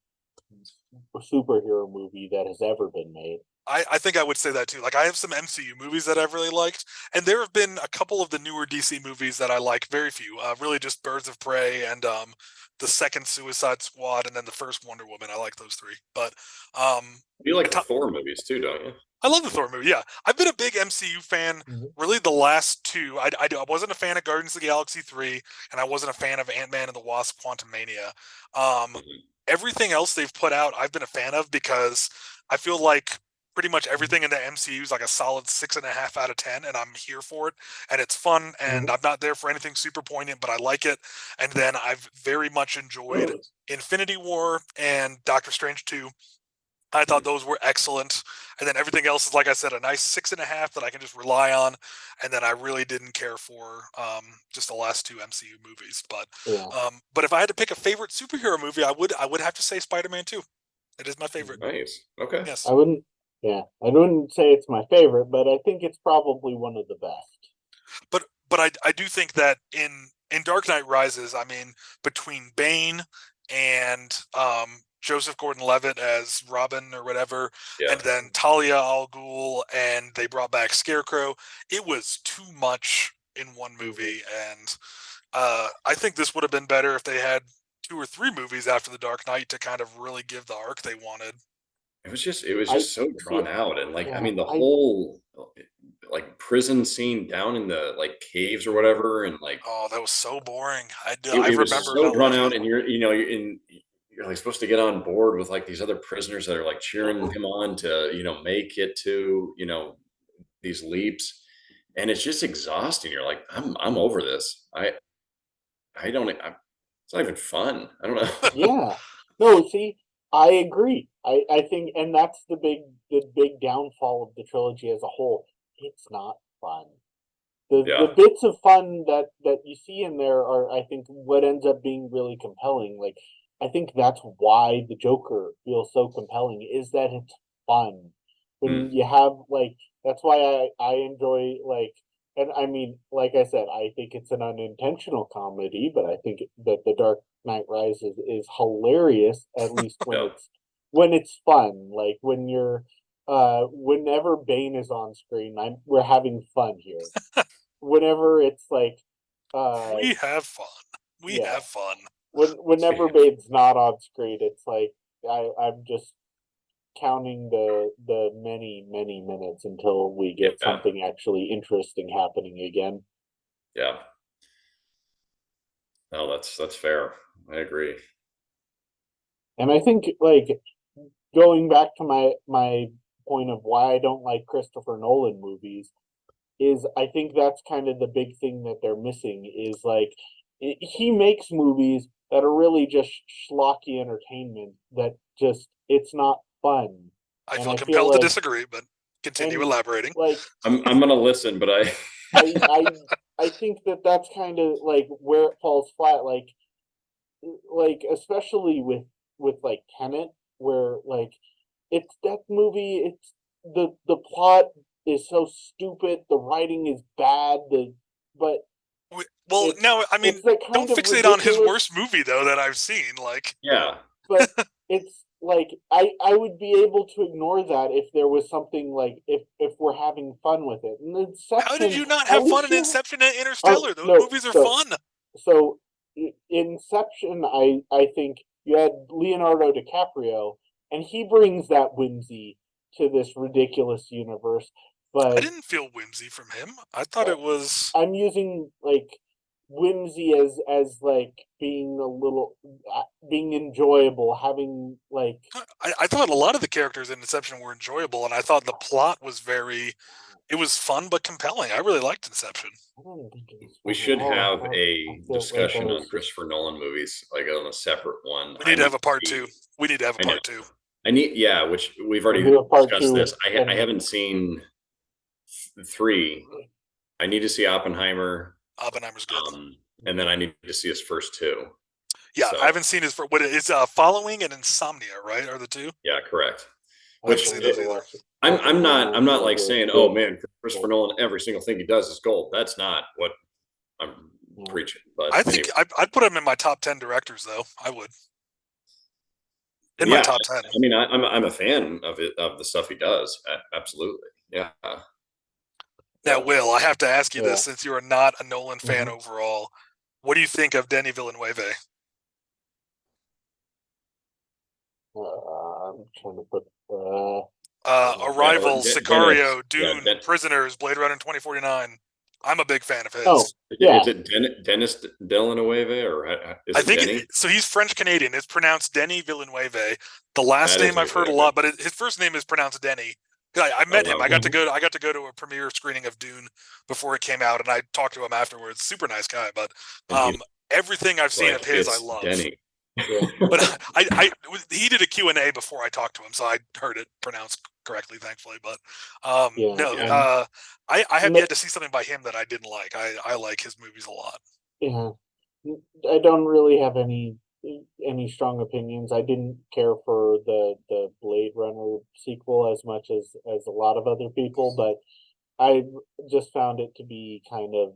superhero movie that has ever been made. I think I would say that too. Like I have some MCU movies that I've really liked, and there have been a couple of the newer DC movies that I like. Very few, really, just Birds of Prey and the second Suicide Squad, and then the first Wonder Woman. I like those three. But You like the to- Thor movies too, don't you? I love the Thor movie. Yeah, I've been a big MCU fan. Mhm. Really, the last two. I wasn't a fan of Guardians of the Galaxy 3, and I wasn't a fan of Ant-Man and the Wasp: Quantumania. Um, Mhm. Everything else they've put out, I've been a fan of because I feel like pretty much Mhm. everything in the MCU is like a solid 6.5 out of 10, and I'm here for it. And it's fun, and Mhm. I'm not there for anything super poignant, but I like it. And then I've very much enjoyed Infinity War and Doctor Strange 2. I thought Mhm. those were excellent. And then everything else is, like I said, a nice 6.5 that I can just rely on. And then I really didn't care for just the last two MCU movies. Yeah. But if I had to pick a favorite superhero movie, I would have to say Spider-Man 2. It is my favorite. Nice. Okay. I Yes. wouldn't yeah, I wouldn't say it's my favorite, but I think it's probably one of the best. But I do think that in Dark Knight Rises, I mean, between Bane and Joseph Gordon-Levitt as Robin or whatever, Yeah. and then Talia al Ghul, and they brought back Scarecrow, it was too much in one Mhm. movie. And I think this would have been better if they had 2 or 3 movies after the Dark Knight to kind of really give the arc they wanted. It was I just so see drawn out, and like I yeah, mean the I whole like prison scene down in the like caves or whatever, and like Oh, that was so boring. I it was remember so not drawn liking out, it. and you're like supposed to get on board with like these other prisoners that are like cheering him on to make it to these leaps, and it's just exhausting. You're like, I'm over this. I don't. It's not even fun. I don't know. Yeah. No, see, I agree. I think, and that's the big downfall of the trilogy as a whole. It's not fun. The Yeah. bits of fun that you see in there are, I think, what ends up being really compelling. Like, I think that's why the Joker feels so compelling, is that it's fun. Mm. When you have like, that's why I enjoy, like, and I mean, like I said, I think it's an unintentional comedy, but I think that The Dark Knight Rises is hilarious, at least Yeah. when it's fun. Like when you're whenever Bane is on screen, we're having fun here. Whenever it's like We have fun. We yeah, have fun. whenever Bane's not on screen, it's like I'm just counting the many minutes until we get Yeah. something actually interesting happening again. Yeah. No, that's fair. I agree. And I think, like, going back to my point of why I don't like Christopher Nolan movies, is I think that's kind of the big thing that they're missing, is like he makes movies that are really just schlocky entertainment that just, it's not fun. I And feel I feel compelled to like, disagree, but continue and elaborating. like I'm gonna listen, but I I I I think that that's kind of like where it falls flat. Like especially with like Tenet, where like it's that movie. It's the plot is so stupid. The writing is bad. But Well, no, I it's mean, that don't kind of fixate on his ridiculous. worst movie though that I've seen. Like, yeah. But it's like I would be able to ignore that if there was something like, if we're having fun with it. And how did Inception, you not at have fun least in you. Inception and Oh Interstellar? Those no, movies are fun. so Inception, I think you had Leonardo DiCaprio, and he brings that whimsy to this ridiculous universe. I But didn't feel whimsy from him. I thought uh, it was. I'm using like whimsy as like being a little being enjoyable, having like I thought a lot of the characters in Inception were enjoyable, and I thought the plot was very. It was fun but compelling. I really liked Inception. I don't think it was We fun at should all. have I a felt like I discussion was on just. Christopher Nolan movies, like on a separate one. We I need to need have to a part see. two. We need to have a I know. part two. Yeah, which we've We'll already do a part discussed two, this. I and haven't seen three. I need to see Oppenheimer, Oppenheimer's good. and then I need to see his first two. Yeah, I So haven't seen his. What it's Following and Insomnia, right? Are the two? yeah, correct. I I haven't Which still seen need those to either. watch it. I'm not like Over. saying, Yeah, oh man, Christopher Nolan, every single thing he does is gold. That's not what I'm yeah. preaching. But I think anyway, I'd put him in my top 10 directors, though. I would in my yeah. top 10. I mean, I'm a fan of it, of the stuff he does. Absolutely, yeah, Now, yeah. Will, I have to ask you Yeah. this since you are not a Nolan fan Mhm. overall. What do you think of Denis Villeneuve? I'm trying to put. Yeah, Arrival, Dennis. Sicario, Yeah, Dune, Prisoners, Blade Runner 2049. I'm a big fan of Oh his. yeah. is it Dennis Villeneuve or is I it think Denny? so. He's French Canadian. It's pronounced Denis Villeneuve. The last That is name I've heard a okay. lot, but his first name is pronounced Denny. I Oh met him. wow. I got to go to a premiere screening of Dune before it came out, and I talked to him afterwards. Super nice guy, but And he's everything I've seen of like, his, I it's love. Denny. Yeah. But he did a Q&A before I talked to him, so I heard it pronounced correctly, thankfully. But Yeah. no, Yeah. I have yet to see something by him that I didn't like. I like his movies a lot. Yeah. I don't really have any strong opinions. I didn't care for the Blade Runner sequel as much as a lot of other people, but I just found it to be kind of,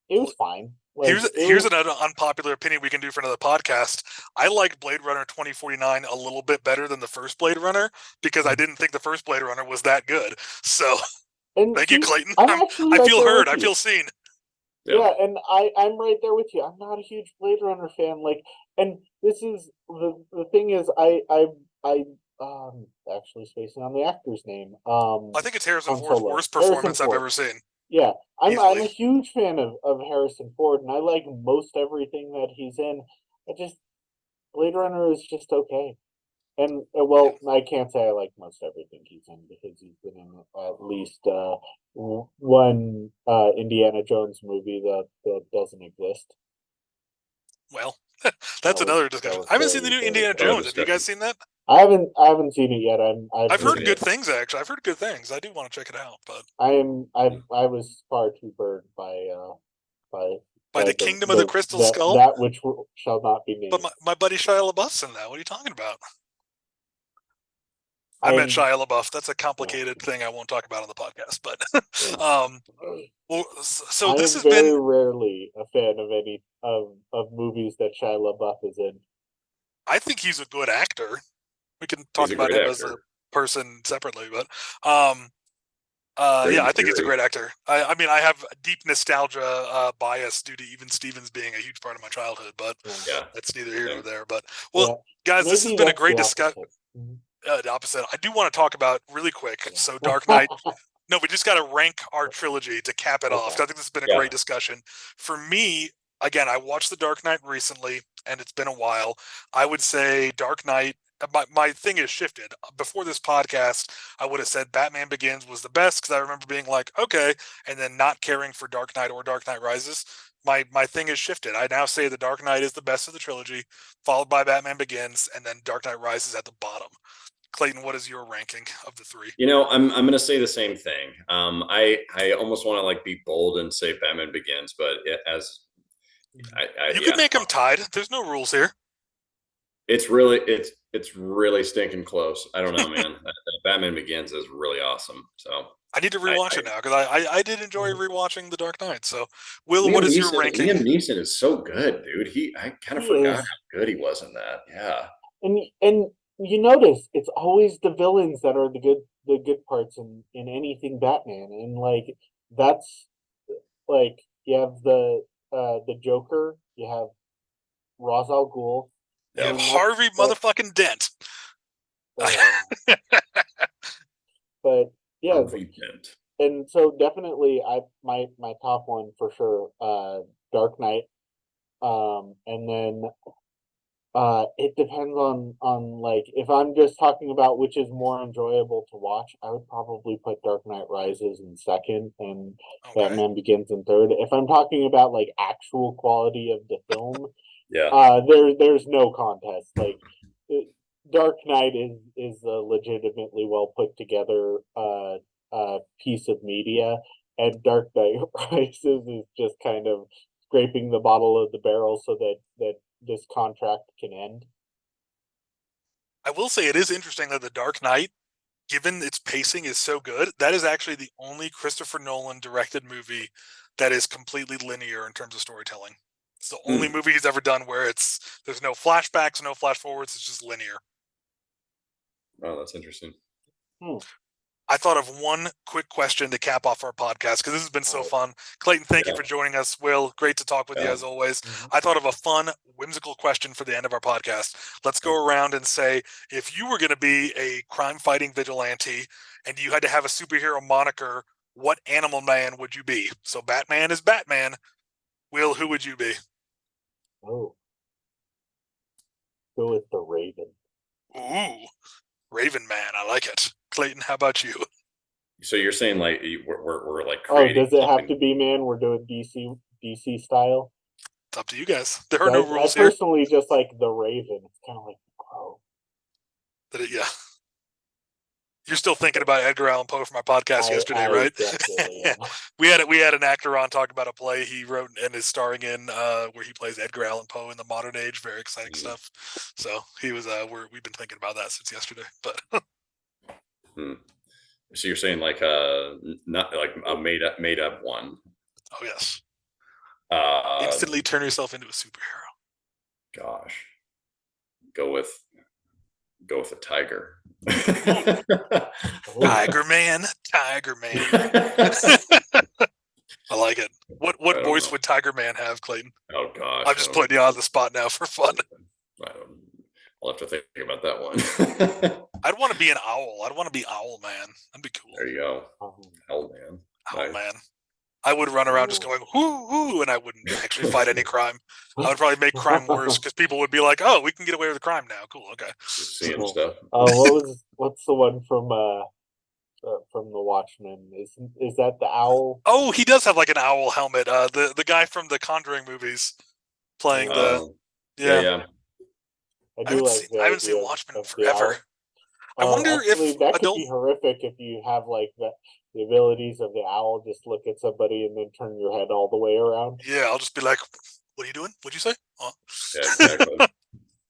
it was fine. Like it Here's was. another unpopular opinion we can do for another podcast. I like Blade Runner 2049 a little bit better than the first Blade Runner because I didn't think the first Blade Runner was that good. So And thank you, see, Clayton. I'm actually I right feel there heard. with I you. feel seen. Yeah. Yeah, and I'm right there with you. I'm not a huge Blade Runner fan. Like, and this is the thing is I Actually spacing on the actor's name. I think it's Harrison Han Ford's Solo. worst Harrison performance I've Ford. ever seen. Yeah, I'm Easily. a huge fan of Harrison Ford, and I like most everything that he's in. Blade Runner is just okay. And well, I can't say I like most everything he's in because he's been in at least one Indiana Jones movie that doesn't exist. Well, that's another discussion. I haven't seen the new Indiana Jones. Have you guys seen that? I haven't seen it yet. I've heard good things actually. I've heard good things. I do want to check it out, but I was far too burned by the Kingdom of the Crystal Skull, that which shall not be named. But my buddy Shia LaBeouf's in that. What are you talking about? I meant Shia LaBeouf. That's a complicated thing I won't talk about on the podcast. But well, so this has been very rarely a fan of any of movies that Shia LaBeouf is in. I think he's a good actor. We can talk about him as a person separately, but yeah, I think he's a great actor. I mean, I have a deep nostalgia bias due to Even Stevens being a huge part of my childhood, but that's neither here nor there. But guys, this has been a great discussion. The opposite. I do want to talk about really quick. So Dark Knight. No, we just got to rank our trilogy to cap it off. I think this has been a great discussion. For me, again, I watched The Dark Knight recently, and it's been a while. I would say Dark Knight. My thing has shifted. Before this podcast, I would have said Batman Begins was the best because I remember being like, okay, and then not caring for Dark Knight or Dark Knight Rises. My thing has shifted. I now say The Dark Knight is the best of the trilogy, followed by Batman Begins, and then Dark Knight Rises at the bottom. Clayton, what is your ranking of the three? You know, I'm going to say the same thing. I almost want to like be bold and say Batman Begins, but you could make them tied. There's no rules here. It's really stinking close. I don't know, man. Batman Begins is really awesome. So I need to rewatch it now because I did enjoy rewatching The Dark Knight. So, Will, what is your ranking? Liam Neeson is so good, dude. I kind of forgot how good he was in that. Yeah, and you notice it's always the villains that are the good parts in anything Batman, and like that's like you have the Joker, you have Ra's al Ghul, you have Harvey motherfucking Dent. But yeah, Harvey Dent. And so definitely my top one for sure, Dark Knight, and then it depends on like if I'm just talking about which is more enjoyable to watch, I would probably put Dark Knight Rises in second and Batman Begins in third. If I'm talking about like actual quality of the film, there's no contest. Like Dark Knight is a legitimately well put together piece of media, and Dark Knight Rises is just kind of scraping the bottom of the barrel so that this contract can end. I will say it is interesting that The Dark Knight, given its pacing, is so good. That is actually the only Christopher Nolan directed movie that is completely linear in terms of storytelling. It's the only movie he's ever done where there's no flashbacks, no flash forwards. It's just linear. Oh, that's interesting. I thought of one quick question to cap off our podcast because this has been so fun. Clayton, thank you for joining us. Will, great to talk with you as always. I thought of a fun, whimsical question for the end of our podcast. Let's go around and say, if you were going to be a crime-fighting vigilante and you had to have a superhero moniker, what animal man would you be? So Batman is Batman. Will, who would you be? Oh, go with the Raven. Ooh, Raven Man. I like it. Clayton, how about you? So you're saying like we're like creating? Oh, does it have to be, man? We're doing DC style. It's up to you guys. There are no rules here. I personally just like the Raven. It's kind of like Crow. Yeah. You're still thinking about Edgar Allan Poe from our podcast yesterday, right? Yeah. We had an actor on talk about a play he wrote and is starring in where he plays Edgar Allan Poe in the modern age. Very exciting stuff. So he was we've been thinking about that since yesterday. But So you're saying like not like a made up one? Oh yes. Instantly turn yourself into a superhero. Gosh, go with a tiger. Tiger Man. I like it. What voice would Tiger Man have, Clayton? Oh gosh, I'm just putting you on the spot now for fun. I'll have to think about that one. I'd want to be an owl. I'd want to be Owl Man. That'd be cool. There you go. Owl Man. Owl Man. I would run around just going whoo whoo, and I wouldn't actually fight any crime. I would probably make crime worse because people would be like, "Oh, we can get away with the crime now. Cool, okay." Just seeing stuff. What's the one from the Watchmen? Is that the owl? Oh, he does have like an owl helmet. The guy from the Conjuring movies playing yeah. I haven't seen Watchmen in forever. I wonder if that could be horrific if you have like the abilities of the owl, just look at somebody and then turn your head all the way around. Yeah, I'll just be like, "What are you doing? What'd you say?" Oh. Yeah, exactly.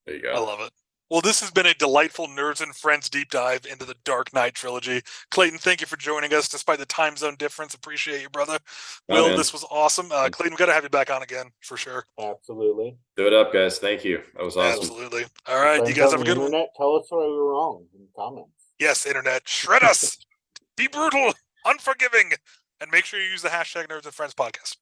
There you go. I love it. Well, this has been a delightful Nerds and Friends deep dive into the Dark Knight trilogy. Clayton, thank you for joining us despite the time zone difference. Appreciate you, brother. Will, this was awesome. Clayton, we got to have you back on again for sure. Absolutely. Do it up, guys. Thank you. That was awesome. Absolutely. All right, you guys have a good one. Tell us where we were wrong in the comments. Yes, internet, shred us. Be brutal, unforgiving, and make sure you use the hashtag Nerds and Friends podcast.